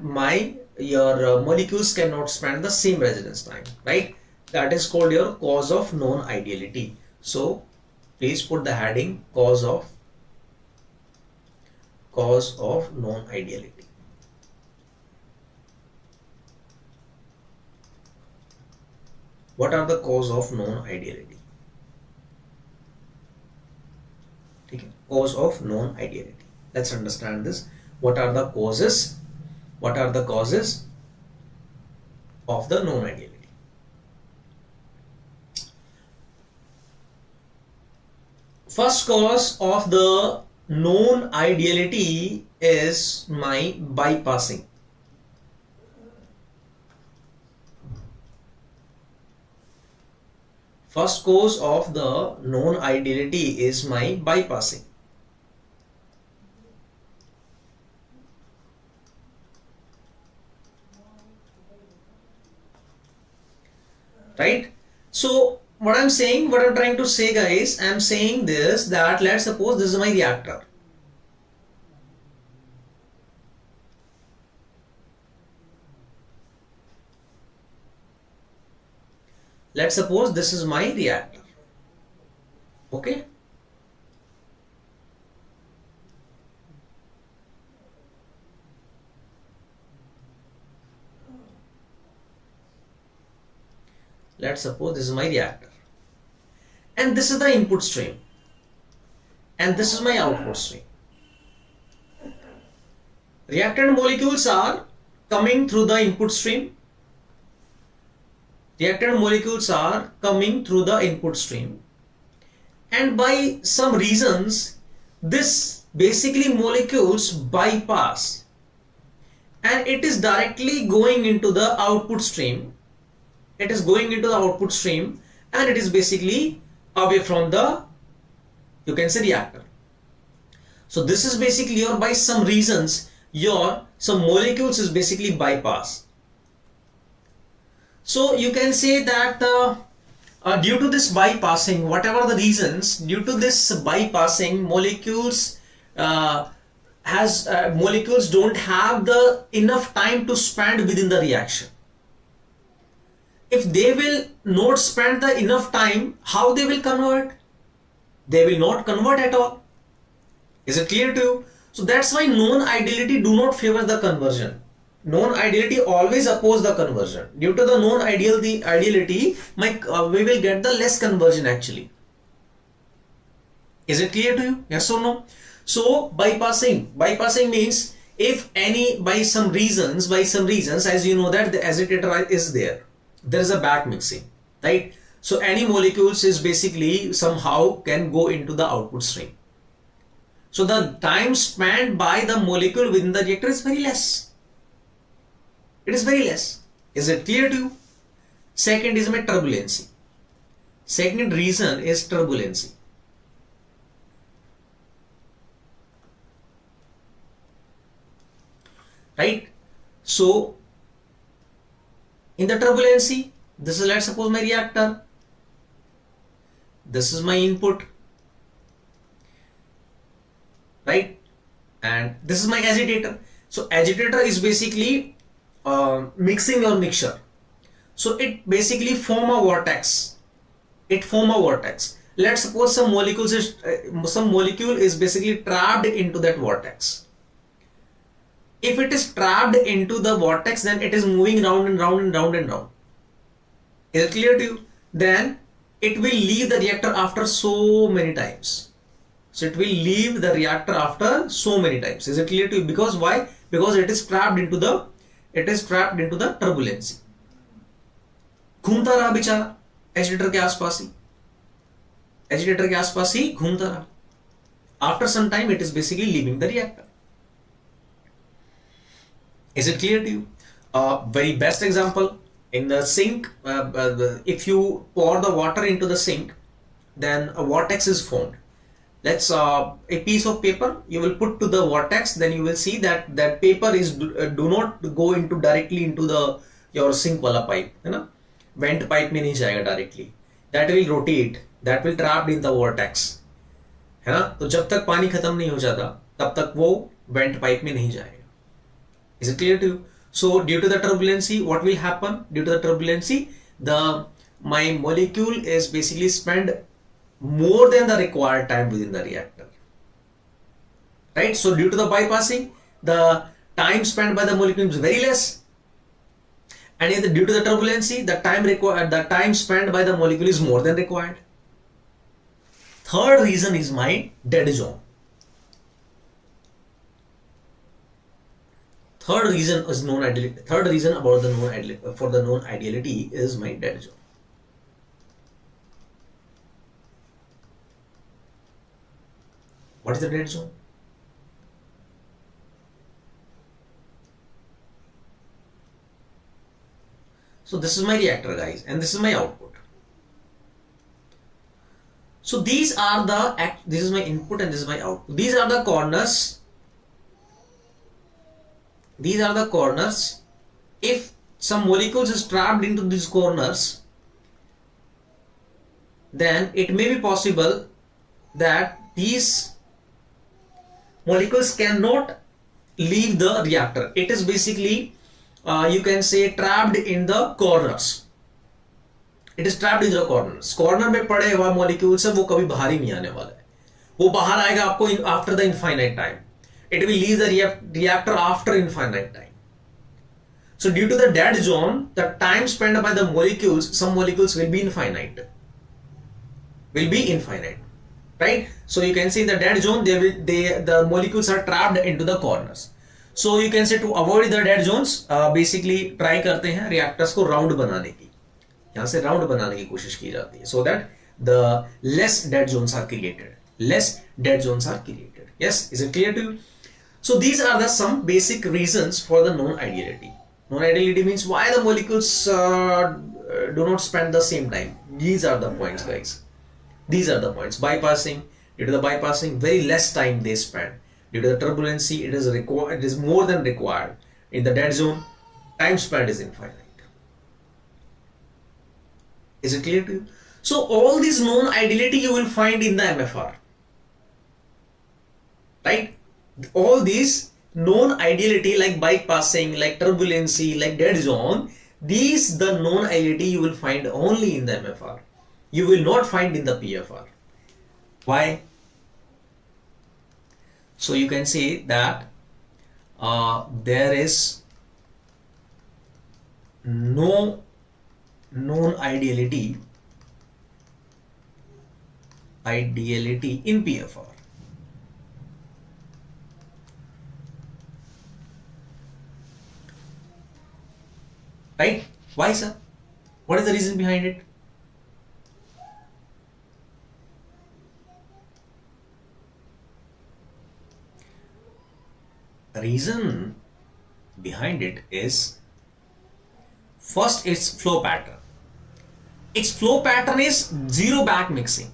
your molecules cannot spend the same residence time, right? That is called your cause of non-ideality. So please put the heading cause of non-ideality. What are the cause of non-ideality? Okay. Cause of non-ideality. Let's understand this. What are the causes? What are the causes of the non-ideality? First cause of the non-ideality is my bypassing. First cause of the non-ideality is my bypassing. right? So what I'm saying, what I'm trying to say, guys, I'm saying this, that let's suppose this is my reactor. Let's suppose this is my reactor. Okay. Let's suppose this is my reactor. And this is the input stream. And this is my output stream. Reactant molecules are coming through the input stream. Reactant molecules are coming through the input stream. And by some reasons, this basically molecules bypass. And it is directly going into the output stream. It is going into the output stream and it is basically away from the, you can say, reactor. So this is basically your, by some reasons, your some molecules is basically bypass. So you can say that due to this bypassing, whatever the reasons, due to this bypassing, molecules molecules don't have the enough time to spend within the reaction. If they will not spend the enough time, how they will convert? They will not convert at all. Is it clear to you? So that's why non-ideality do not favor the conversion. Non-ideality always oppose the conversion. Due to the non-ideality, we will get the less conversion actually. Is it clear to you? Yes or no? So bypassing means if any by some reasons, as you know that the agitator is there is a back mixing, right? So any molecules is basically somehow can go into the output stream. So the time spent by the molecule within the reactor is very less. It is very less. Is it clear to you? Second is my turbulency. Second reason is turbulency. Right? So in the turbulency, this is, let's suppose, my reactor. This is my input. Right? And this is my agitator. So agitator is basically mixing your mixture. So it basically form a vortex. Let's suppose some molecule is basically trapped into that vortex. If it is trapped into the vortex, then it is moving round and round and round and round. Is it clear to you? Then it will leave the reactor after so many times. So it will leave the reactor after so many times. Is it clear to you? Because why? Because it is trapped into the turbulency. घूमता रहा बेचारा agitator के आसपास ही घूमता रहा. After some time, it is basically leaving the reactor. Is it clear to you? Very best example, in the sink, if you pour the water into the sink, then a vortex is formed. Let's a piece of paper you will put to the vortex, then you will see that that paper is do not go into directly into the your sink wala pipe, है ना, vent pipe में नहीं जाएगा directly, that will rotate, that will trapped in the vortex, है ना. तो जब तक पानी खत्म नहीं हो जाता तब तक वो vent pipe में नहीं जाएगा. Is it clear to you? So due to the turbulency, what will happen? Due to the turbulency, my molecule is basically spend more than the required time within the reactor, right? So due to the bypassing, the time spent by the molecule is very less, and due to the turbulency, the time spent by the molecule is more than required. Third reason is my dead zone. Third reason is non-ideality. Third reason about the non-ideality is my dead zone. What is the dead zone? So this is my reactor, guys, and this is my output. So this is my input and this is my output. These are the corners. If some molecules is trapped into these corners, then it may be possible that these molecules cannot leave the reactor. It is basically you can say trapped in the corners. It is trapped in the corners. Corner में पड़े हुआ molecules है वो कभी बाहर ही नहीं आने वाला है. वो बाहर आएगा आपको after the infinite time. It will leave the reactor after infinite time. So due to the dead zone, the time spent by the molecules, some molecules will be infinite. Right? So you can see the dead zone, the molecules are trapped into the corners. So you can say to avoid the dead zones, basically try करते हैं reactors को round बनाने की. यहाँ से round बनाने की कोशिश की जाती है, so that the less dead zones are created. Yes, is it clear to you? So these are the some basic reasons for the non-ideality. Non-ideality means why the molecules do not spend the same time. These are the points, guys. These are the points. Bypassing, due to the bypassing, very less time they spend. Due to the turbulency, it is more than required. In the dead zone, time spent is infinite. Is it clear to you? So all these non-ideality you will find in the MFR. Right? All these non-ideality like bypassing, like turbulency, like dead zone, these the non-ideality you will find only in the MFR. You will not find in the PFR. Why? So you can say that there is no non-ideality in PFR. Right? Why, sir? What is the reason behind it? The reason behind it is, first, its flow pattern. Its flow pattern is zero back mixing.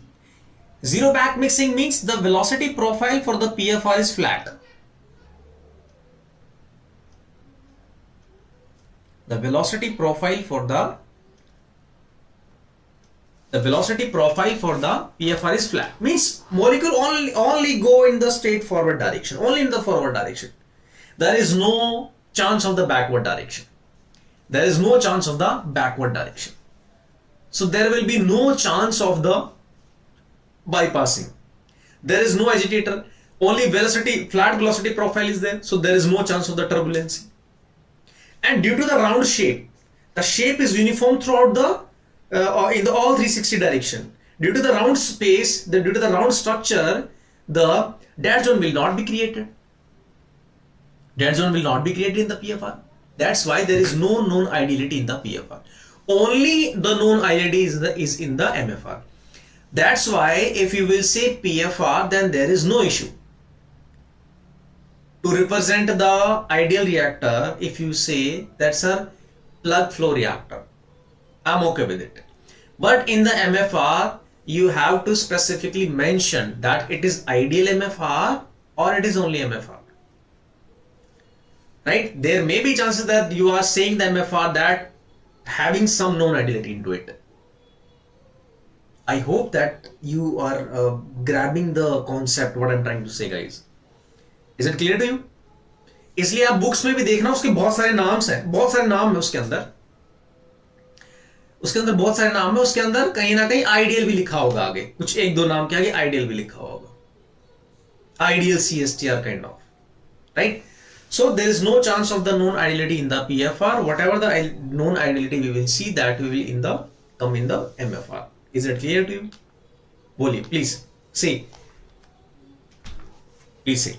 Zero back mixing means the velocity profile for the PFR is flat. The velocity profile for the PFR is flat. Means molecule only go in the straight forward direction, only in the forward direction. There is no chance of the backward direction. So there will be no chance of the bypassing. There is no agitator. Only flat velocity profile is there. So there is no chance of the turbulency. And due to the round shape, the shape is uniform throughout the in the all 360 direction. Due to the round space, due to the round structure, the dead zone will not be created. Dead zone will not be created in the PFR. That's why there is no known ideality in the PFR. Only the known ideality is in the MFR. That's why if you will say PFR, then there is no issue. To represent the ideal reactor, if you say that's a plug flow reactor, I'm okay with it. But in the MFR, you have to specifically mention that it is ideal MFR or it is only MFR. Right? There may be chances that you are saying the MFR that having some known ideality into it. I hope that you are grabbing the concept what I'm trying to say, guys. Is it clear to you? इसलिए आप books में भी देखना उसके बहुत सारे नाम्स हैं, बहुत सारे नाम है उसके अंदर बहुत सारे नाम है उसके अंदर कहीं ना कहीं आइडियल भी लिखा होगा आगे, कुछ एक दो नाम के आगे आइडियल भी लिखा होगा, ideal CSTR kind of, right? So there is no chance of the known ideality in the PFR. Whatever the known ideality we will see, that we will come in the MFR. Is it clear to you? बोलिए, please say. Please say.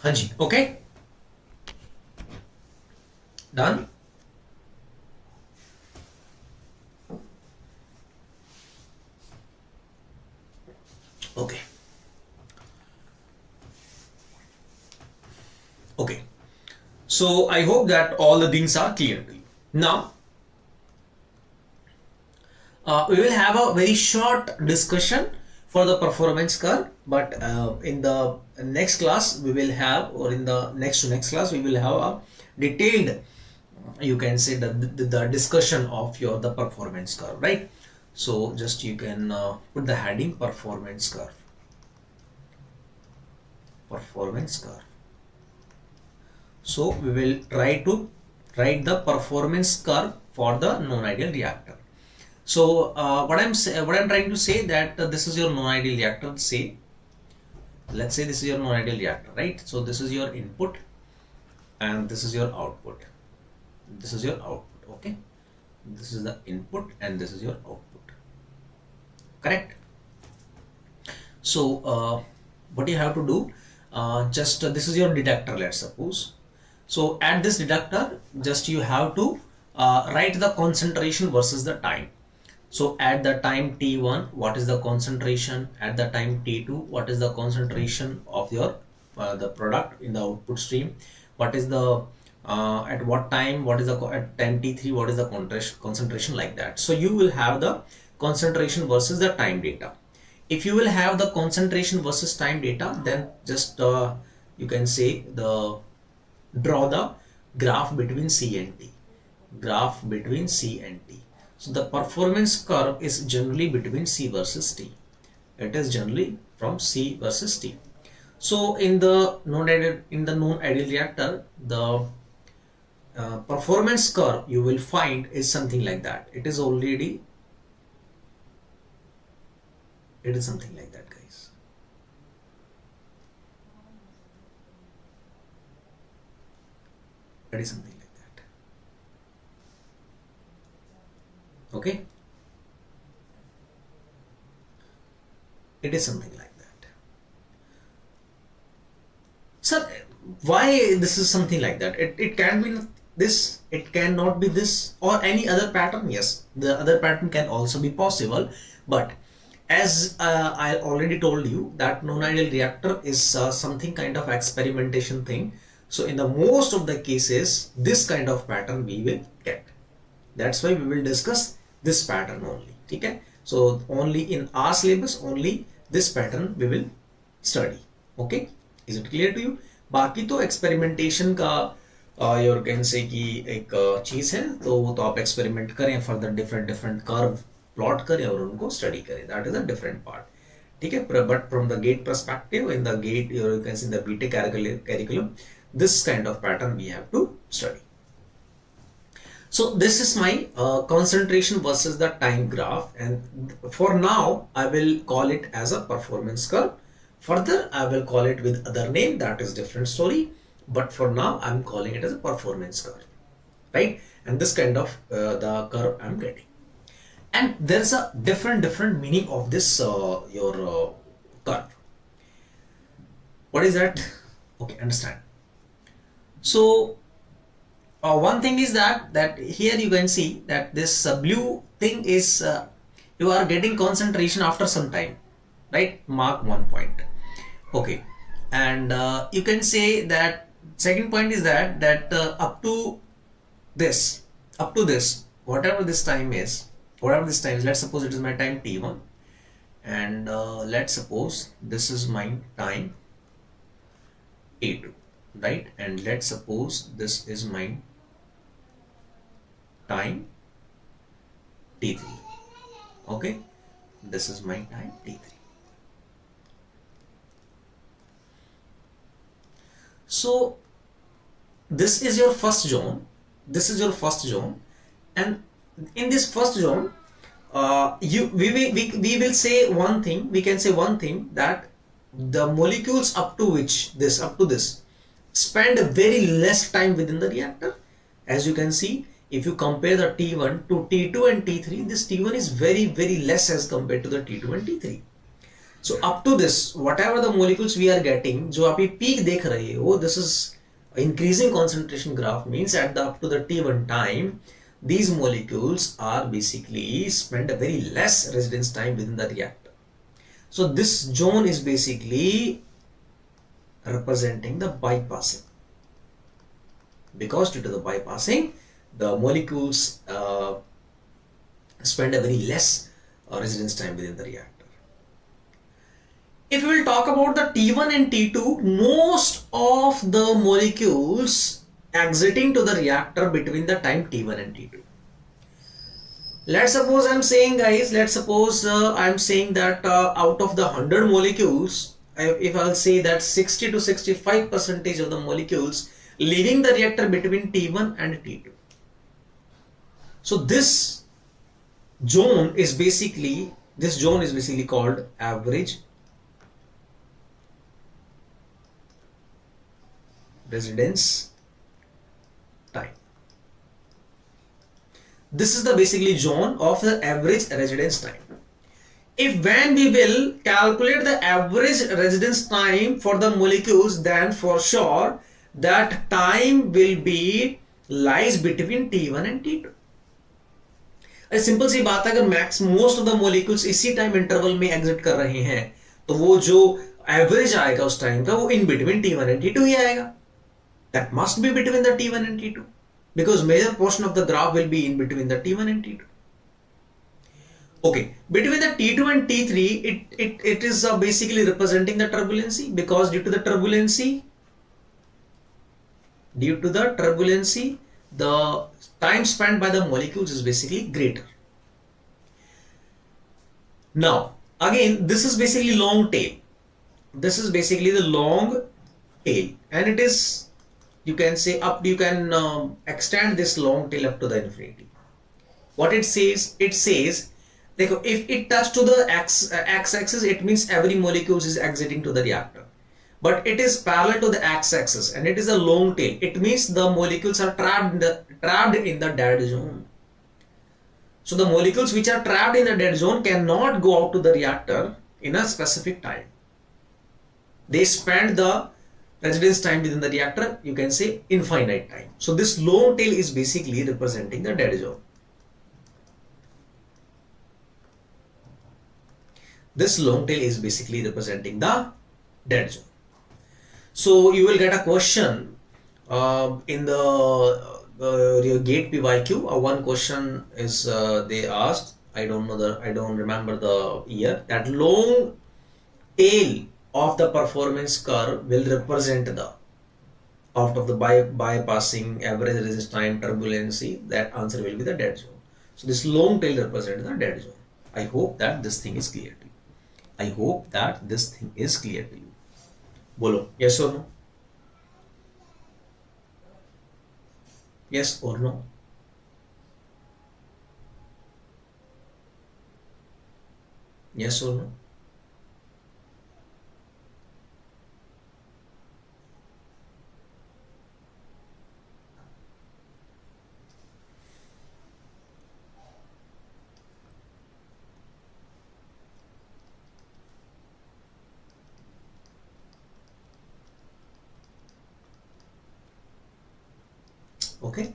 हाँ जी, okay, done. Okay, okay. So I hope that all the things are clear to you. Now we will have a very short discussion for the performance curve, but in the next class we will have, or in the next to next class we will have a detailed, you can say the discussion of your the performance curve, right? So just you can put the heading performance curve, performance curve. So we will try to write the performance curve for the non-ideal reactor. So what I'm trying to say that this is your non-ideal reactor. Say, let's say this is your non-ideal reactor, right? So this is your input and this is your output. This is your output, okay? This is the input and this is your output, correct? So what you have to do, just this is your detector, let's suppose. So at this detector, just you have to write the concentration versus the time. So at the time T1, what is the concentration? At the time T2, what is the concentration of your the product in the output stream? What is the at what time? What is the at time T3? What is the concentration, like that? So you will have the concentration versus the time data. If you will have the concentration versus time data, then just you can say draw the graph between C and T. Graph between C and T. So the performance curve is generally between C versus T. It is generally from C versus T. So in the non-ideal reactor, the performance curve you will find is something like that. It is something like that, guys. It is something like that. Okay, it is something like that. Sir, why this is something like that? It can be this, it cannot be this, or any other pattern. Yes, the other pattern can also be possible, but as I already told you that non-ideal reactor is something kind of experimentation thing. So in the most of the cases, this kind of pattern we will get. That's why we will discuss this pattern only. Okay, so only in our syllabus only this pattern we will study. Okay, is it clear to you? बाकी तो experimentation का your can से कि एक चीज है, तो वो तो आप एक्सपेरिमेंट करें, फर्दर डिफरेंट कर्व प्लॉट करें और उनको स्टडी करें, that is a different part. ठीक है, but from the GATE perspective, in the GATE your can say in the BTech curriculum, this kind of pattern we have to study. So this is my concentration versus the time graph, and for now I will call it as a performance curve. Further I will call it with other name, that is different story, but for now I'm calling it as a performance curve, right? And this kind of the curve I'm getting, and there's a different meaning of this your curve. What is that? Okay, understand. So one thing is that here you can see that this blue thing is you are getting concentration after some time, right? Mark 1 point. Okay, and you can say that second point is that up to this, whatever this time is, let's suppose it is my time T1, and let's suppose this is my time T2, right? And let's suppose this is my time T3. Okay, this is my time T3. So this is your first zone, and in this first zone we will say one thing, we can say one thing, that the molecules up to this spend very less time within the reactor. As you can see, if you compare the T1 to T2 and T3, this T1 is very less as compared to the T2 and T3. So up to this, whatever the molecules we are getting, जो आप ये peak देख रहे हो, this is increasing concentration graph, means at the up to the T1 time, these molecules are basically spend a very less residence time within the reactor. So this zone is basically representing the bypassing, because due to the bypassing, the molecules spend a very less residence time within the reactor. If we will talk about the T1 and T2, most of the molecules exiting to the reactor between the time T1 and T2. Let's suppose I'm saying, guys, let's suppose I'm saying that out of the 100 molecules, if I'll say that 60 to 65% of the molecules leaving the reactor between T1 and T2. So this zone is basically called average residence time. This is the basically zone of the average residence time. If when we will calculate the average residence time for the molecules, then for sure that time will be lies between T1 and T2. Simple सी बात है, अगर most of the molecules इसी time interval में exit कर रहे हैं, तो वो जो एवरेज आएगा उस टाइम का, वो in between T1 and T2 ही आएगा. That must be between the T1 and T2, because major portion of the graph will be in between the T1 and T2. Okay, between the T2 and T3, it is basically representing the turbulency, because due to the turbulency, the time spent by the molecules is basically greater. Now, again, this is basically long tail. This is basically the long tail, and it is, you can say, you can extend this long tail up to the infinity. What it says, if it touches to the x-axis, it means every molecule is exiting to the reactor. But it is parallel to the x-axis, and it is a long tail. It means the molecules are trapped in the dead zone. So the molecules which are trapped in the dead zone cannot go out to the reactor in a specific time. They spend the residence time within the reactor, you can say, infinite time. So this long tail is basically representing the dead zone. This long tail is basically representing the dead zone. So you will get a question in the gate PYQ. One question is they asked, I don't remember the year, that long tail of the performance curve will represent the out of the bypassing, average resistance time, turbulency. That answer will be the dead zone. So this long tail represents the dead zone. I hope that this thing is clear to you. Bolo, yes or no? Yes or no? Yes or no? Okay.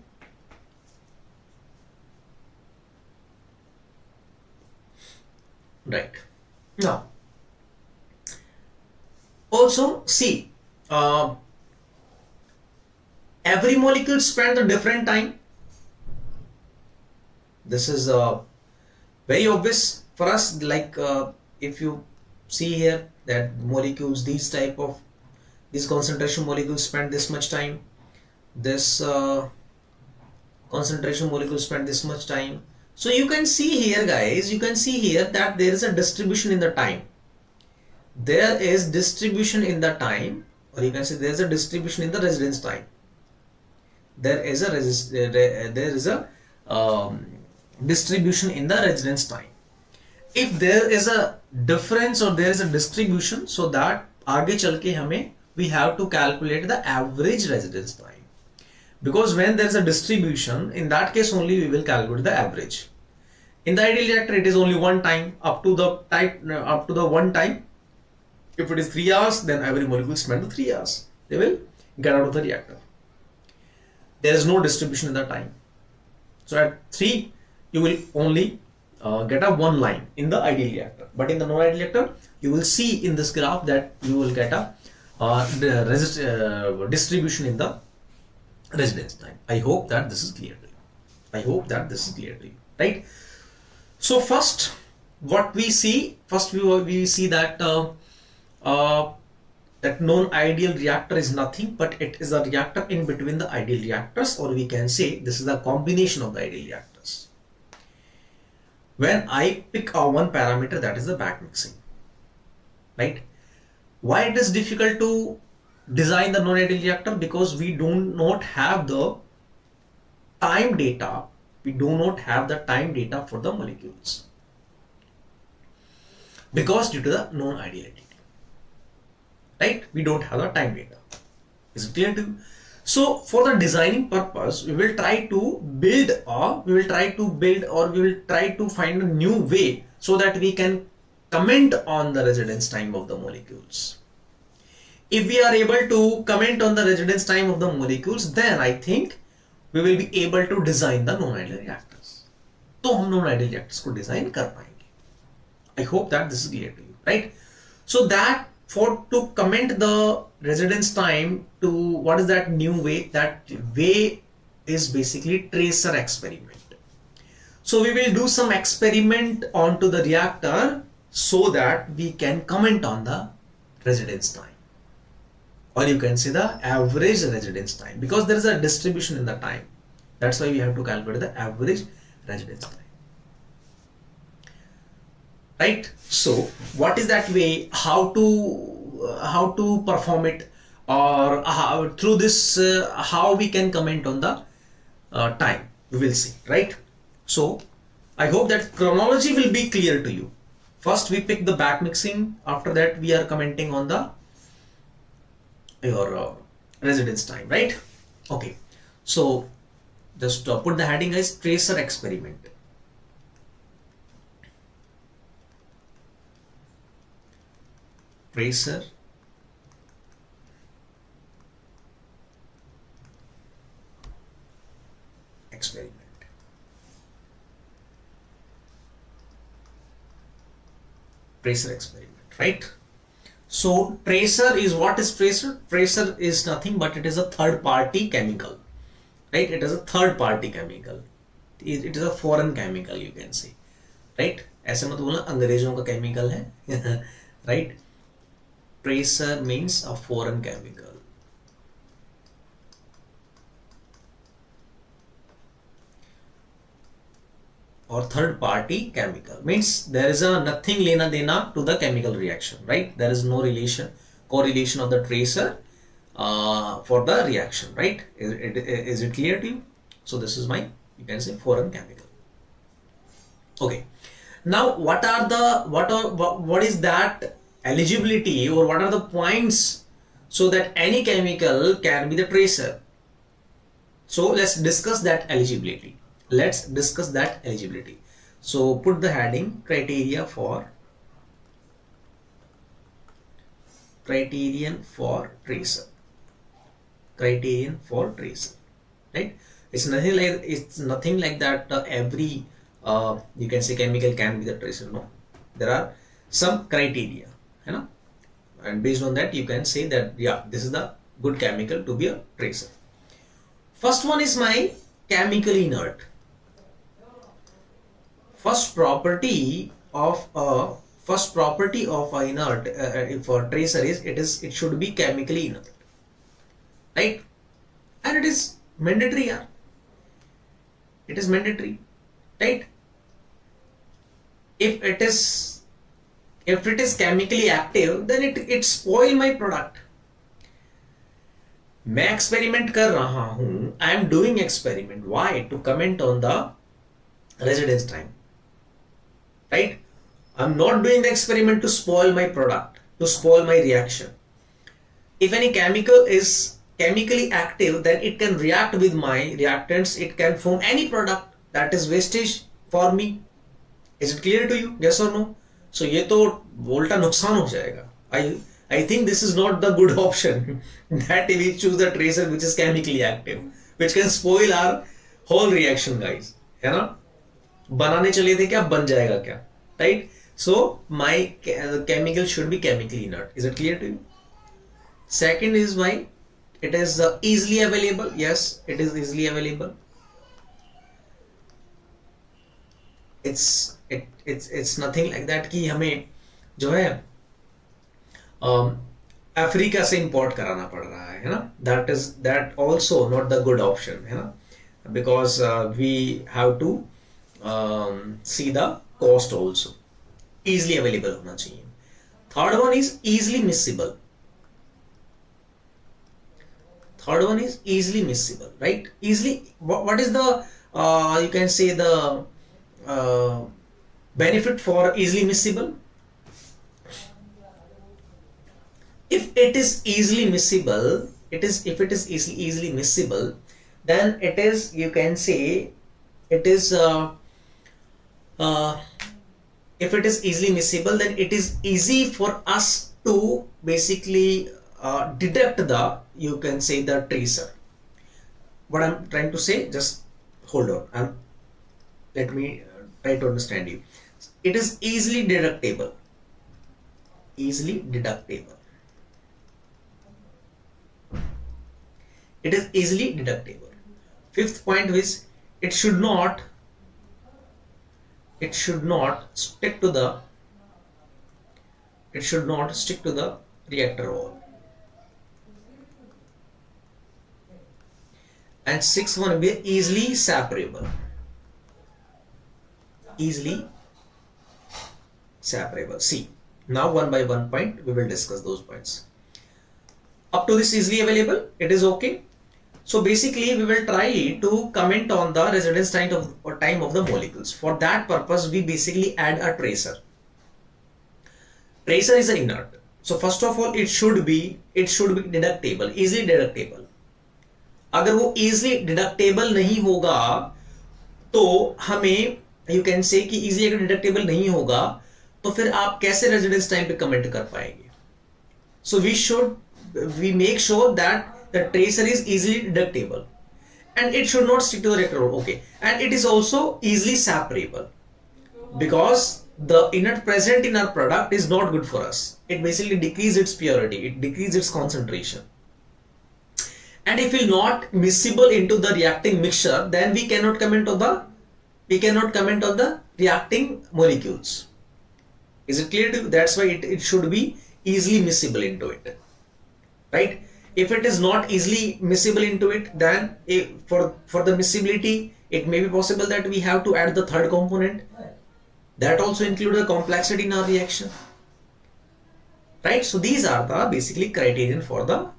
Right. Now, also see, every molecule spends a different time. This is very obvious for us. Like if you see here that molecules, these concentration molecules spend this much time. This concentration molecules spend this much time. So you can see here, guys, that there is a distribution in the time. There is distribution in the time, or you can say there is a distribution in the residence time. There is a distribution in the residence time. If there is a difference or there is a distribution, so that आगे चल के हमें we have to calculate the average residence time. Because when there is a distribution, in that case only we will calculate the average. In the ideal reactor, it is only one time, up to the one time
If it is 3 hours, then every molecule spend the 3 hours. They will get out of the reactor. There is no distribution in the time. So at 3, you will only get a one line in the ideal reactor. But in the non-ideal reactor, you will see in this graph that you will get a distribution in the residence time. I hope that this is clear to you. I hope that this is clear to you, right? So first, what we see, we see that that non-ideal reactor is nothing but it is a reactor in between the ideal reactors, or we can say this is a combination of the ideal reactors. When I pick one parameter, that is the back mixing, right? Why it is difficult to design the non-ideal reactor? Because we do not have the time data. We do not have the time data for the molecules, because due to the non-ideality, right? We don't have the time data. Is it clear to you? So for the designing purpose, we will try to build or we will try to find a new way so that we can comment on the residence time of the molecules. If we are able to comment on the residence time of the molecules, then I think we will be able to design the non-ideal reactors. तो हम non-ideal reactors को design कर पाएंगे. I hope that this is clear to you, right? So that to comment the residence time to what is that new way? That way is basically tracer experiment. So we will do some experiment onto the reactor so that we can comment on the residence time, or you can say the average residence time, because there is a distribution in the time. That's why we have to calculate the average residence time. Right? So what is that way? How to perform it, or how through this how we can comment on the time? We will see, right? So I hope that chronology will be clear to you. First we pick the back mixing. After that we are commenting on the your residence time, right? Okay. So just put the heading as tracer experiment. Tracer experiment. Tracer experiment, right? So tracer is, what is tracer? Tracer is nothing but it is a third party chemical, right? It is a third party chemical. It is a foreign chemical, you can say, right? ऐसे मत बोलना अंग्रेजों का chemical है, right? Tracer means a foreign chemical. Or third party chemical means there is a nothing lena dena to the chemical reaction, right? There is no correlation of the tracer for the reaction, right? Is it clear to you? So this is my, you can say, foreign chemical. Okay. Now what is that eligibility, or what are the points so that any chemical can be the tracer? So let's discuss that eligibility. So put the heading criterion for tracer. Criterion for tracer, right? It's nothing like that every you can say chemical can be the tracer. No, there are some criteria, you know, and based on that you can say that yeah, this is the good chemical to be a tracer. First one is my chemically inert. First property of a inert for tracer is it should be chemically inert, right? And it is mandatory, yeah. It is mandatory, right? If it is chemically active, then it spoil my product. मैं experiment कर रहा हूं, I am doing experiment. Why? To comment on the residence time, right? I'm not doing the experiment to spoil my product, to spoil my reaction. If any chemical is chemically active, then it can react with my reactants. It can form any product that is wastage for me. Is it clear to you? Yes or no? So ये तो वोल्टा नुकसान हो जाएगा, I think this is not the good option that we choose the tracer which is chemically active, which can spoil our whole reaction, guys. है ना? बनाने चले थे क्या, बन जाएगा क्या, right? So my chemical should be chemically inert. Is it clear to you? Second is why it is easily available. Yes, it is easily available. It's nothing like that कि हमें जो है अफ्रीका से इंपोर्ट कराना पड़ रहा है ना. That also not the good option, है ना, because we have to see the cost also. Easily available होना चाहिए. Third one is easily miscible. Third one is easily miscible, right? Easily, what is the you can say the benefit for easily miscible? If it is easily miscible, if it is easily miscible, then it is, you can say it is if it is easily miscible, then it is easy for us to basically deduct the, you can say, the tracer. What I'm trying to say, just hold on, let me try to understand you. It is easily deductible. Easily deductible. It is easily deductible. Fifth point is it should not stick to the reactor wall. And sixth one will be easily separable. Easily separable. See, now one by one point we will discuss those points. Up to this easily available, it is okay. So basically we will try to comment on the residence time of the molecules. For that purpose we basically add a tracer. Tracer is an inert. So first of all it should be deductible, easily deductible. अगर वो easily deductible नहीं होगा तो हमें, you can say कि easily अगर deductible नहीं होगा तो फिर आप कैसे residence time पे comment कर पाएंगे? So we make sure that the tracer is easily deductible and it should not stick to the reactor wall. Okay, and it is also easily separable because the inert present in our product is not good for us. It basically decreases its purity, it decreases its concentration, and if it will not miscible into the reacting mixture, then we cannot comment on the reacting molecules. Is it clear to you? That's why it should be easily miscible into it, right? If it is not easily miscible into it, then for the miscibility, it may be possible that we have to add the third component. That also includes the complexity in our reaction, right? So these are the basically criterion for the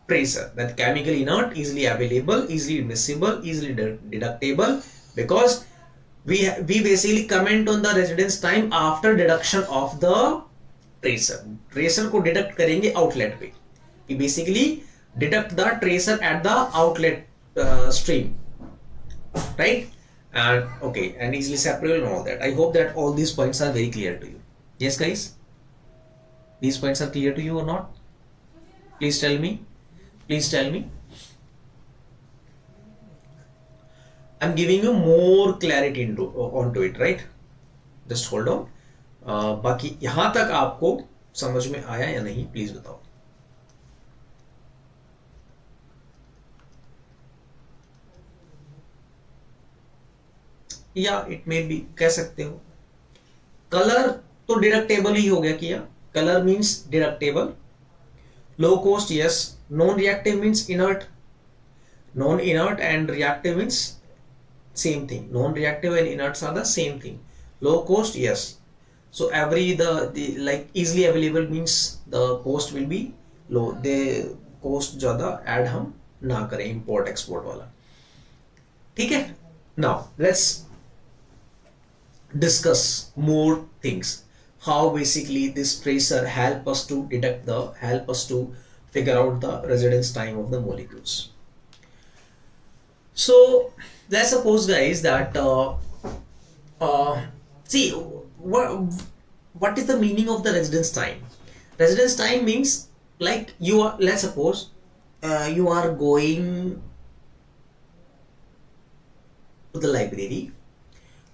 tracer, that chemically inert, easily available, easily miscible, easily deductible, because we basically comment on the residence time after deduction of the tracer. Tracer को deduct करेंगे outlet पे. We basically deduct the tracer at the outlet stream, right? And okay, and easily separable and all that. I hope that all these points are very clear to you. Yes, guys? These points are clear to you or not? Please tell me. Please tell me. I'm giving you more clarity onto it, right? Just hold on. बाकी यहाँ तक आपको समझ में आया या नहीं, please बताओ. या इट मे बी कह सकते हो कलर तो डिडक्टेबल ही हो गया किया. Colour means deductible. Low cost, yes. Non reactive means inert. Non inert and reactive means same thing. Non-reactive and inerts are the same thing. Low cost, yes. So every the like easily available means the cost will be low. The cost ज़्यादा add हम ना करें import export वाला. ठीक है? Now let's discuss more things. How basically this tracer help us to figure out the residence time of the molecules. So let's suppose, guys, that see what is the meaning of the residence time. Residence time means like you are, let's suppose you are going to the library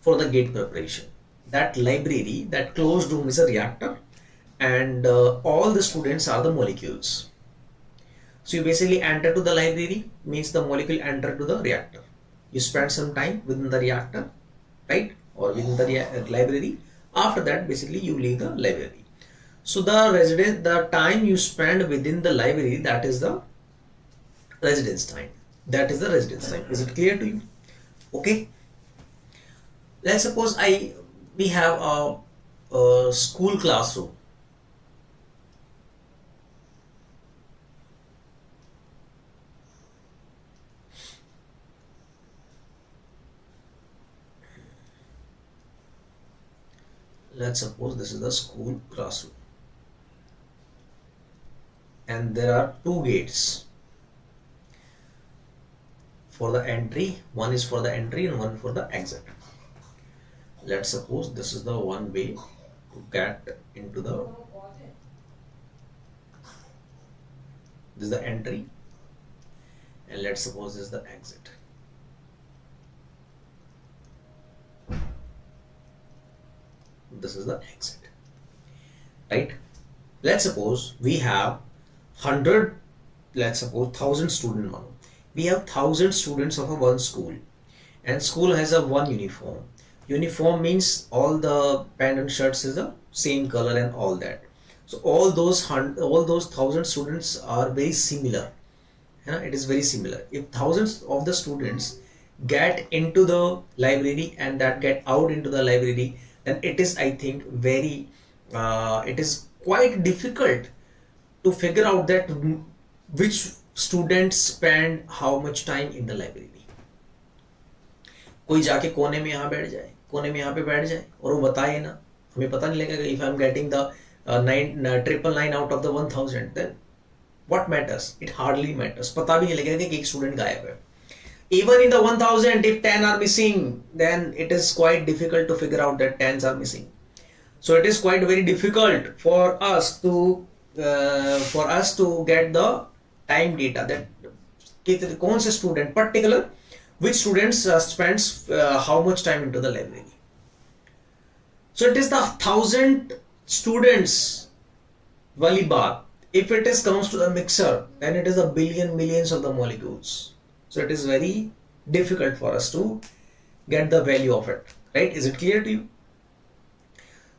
for the gate preparation. That library, that closed room is a reactor, and all the students are the molecules. So you basically enter to the library, means the molecule enter to the reactor. You spend some time within the reactor, right, or within the library. After that, basically you leave the library. So the time you spend within the library, that is the residence time. That is the residence time. Is it clear to you? Okay. Let's suppose we have a school classroom. Let's suppose this is the school classroom, and there are two gates for the entry. One is for the entry and one for the exit. Let's suppose this is the one way to get into the, this is the entry, and let's suppose this is the exit. This is the exit, right? Let's suppose we have 100, let's suppose 1000 student. We have 1000 students of a one school, and school has a one uniform. Uniform means all the pant and shirts is the same color and all that. So all those 1000 students are very similar. Yeah, it is very similar. If thousands of the students get into the library and that get out into the library, then it is, I think, very it is quite difficult to figure out that which students spend how much time in the library. कोई जाके कोने में यहाँ बैठ जाए, कोने में यहाँ पे बैठ जाए और वो बताए ना, हमें पता नहीं लगेगा. If I am getting the 999 out of the 1000, then what matters? It hardly matters. पता भी नहीं लगेगा कि एक स्टूडेंट गायब है. Even in the 1000, if 10 are missing, then it is quite difficult to figure out that 10s are missing. So it is quite very difficult for us to get the time data, that कौन से student particular, which students spends how much time into the library. So it is the 1000 students wali baat. If it is comes to the mixer, then it is a millions of the molecules. So it is very difficult for us to get the value of it, right? Is it clear to you?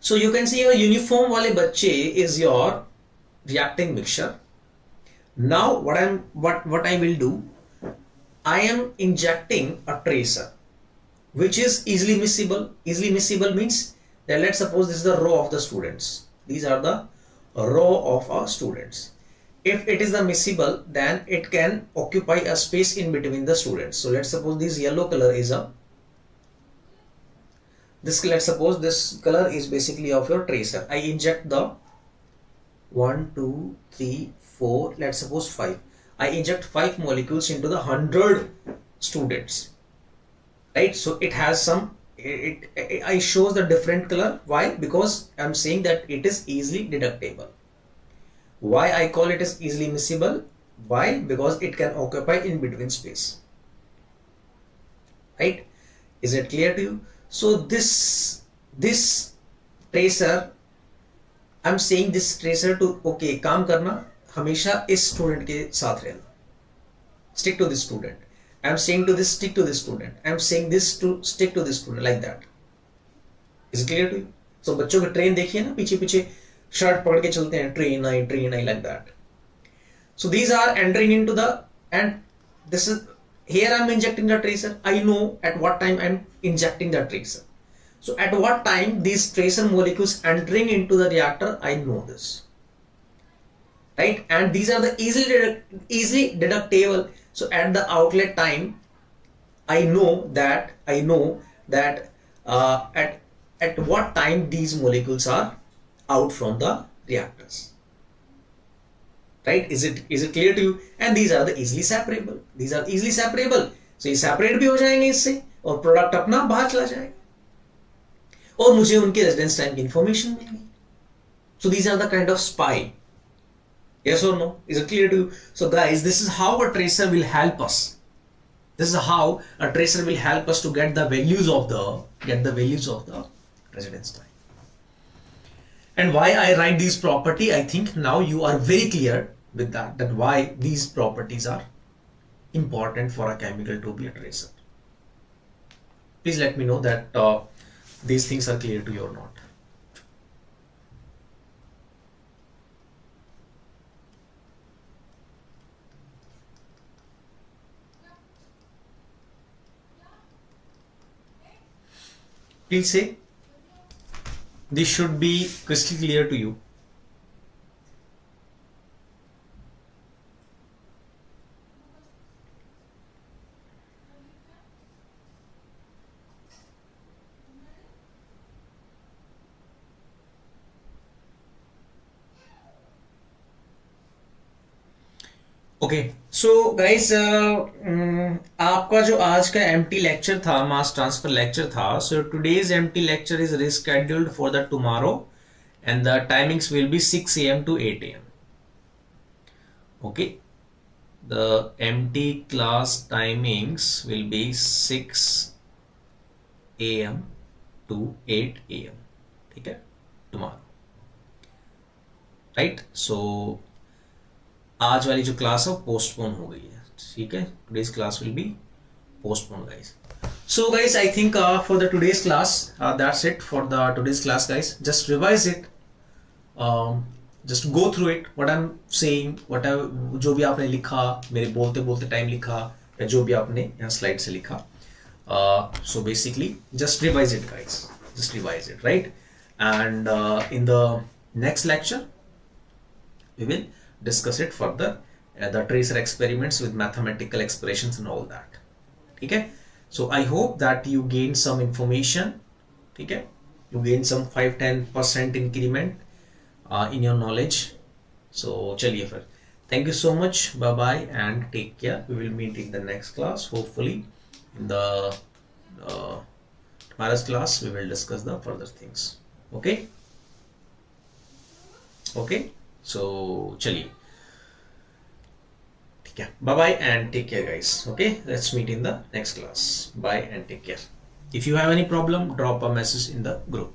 So you can see your uniform wale bacche is your reacting mixture. Now what I will do, I am injecting a tracer which is easily miscible. Easily miscible means that let's suppose this is the row of the students. These are the row of our students. If it is the miscible, then it can occupy a space in between the students. So let's suppose this yellow color is let's suppose this color is basically of your tracer. I inject the 1, 2, 3, 4, let's suppose 5. I inject 5 molecules into the 100 students, right? So it has some, I shows the different color. Why? Because I'm saying that it is easily deductible. Why I call it as easily miscible? Why? Because it can occupy in between space, right? Is it clear to you? So this tracer, I'm saying this tracer to okay काम करना हमेशा इस student के साथ रहना, stick to this student. I'm saying to this, stick to this student. I'm saying this to stick to this student, like that. Is it clear to you? So बच्चों के train देखिए ना, पीछे पीछे शर्ट पकड़ के चलते हैं, train I like that. So these are entering into the, and this is, here I'm injecting the tracer. I know at what time I'm injecting the tracer. So at what time these tracer molecules entering into the reactor, I know this, right? And these are the easily deductible. So at the outlet time, I know that at what time these molecules are out from the reactors, right? Is it clear to you? And these are the easily separable. These are easily separable. So ये separate भी हो जाएंगे इससे, और product अपना बाहर चला जाएगा, और मुझे उनके residence time की information मिल गई. So these are the kind of SPI. Yes or no? Is it clear to you? So guys, this is how a tracer will help us. This is how a tracer will help us to get the values of the residence time. And why I write these property, I think now you are very clear with that why these properties are important for a chemical to be a tracer. Please let me know that these things are clear to you or not. Please say this should be crystal clear to you. Okay, so guys, आपका जो आज का empty lecture था, mass transfer lecture था, so today's empty lecture is rescheduled for the tomorrow, and the timings will be 6 a.m. to 8 a.m. Okay, the empty class timings will be 6 a.m. to 8 a.m. ठीक है, tomorrow, right? So आज वाली जो class है postpone हो गई है, ठीक है. Today's class will be postpone guys. So guys, I think for the today's class, that's it for the today's class guys. Just revise it, just go through it, what I'm saying, whatever जो भी आपने लिखा, मेरे बोलते बोलते time लिखा, या जो भी आपने यहाँ स्लाइड से लिखा. So basically just revise it guys, just revise it, right? And in the next lecture we will discuss it further, the tracer experiments with mathematical expressions and all that. Okay, so I hope that you gain some information. Okay, you gain some 5-10% increment in your knowledge. So chaliye fir, thank you so much, bye bye and take care. We will meet in the next class. Hopefully in the tomorrow's class we will discuss the further things. Okay, okay, so chaliye, yeah, bye bye and take care guys. Okay, let's meet in the next class. Bye and take care. If you have any problem, drop a message in the group.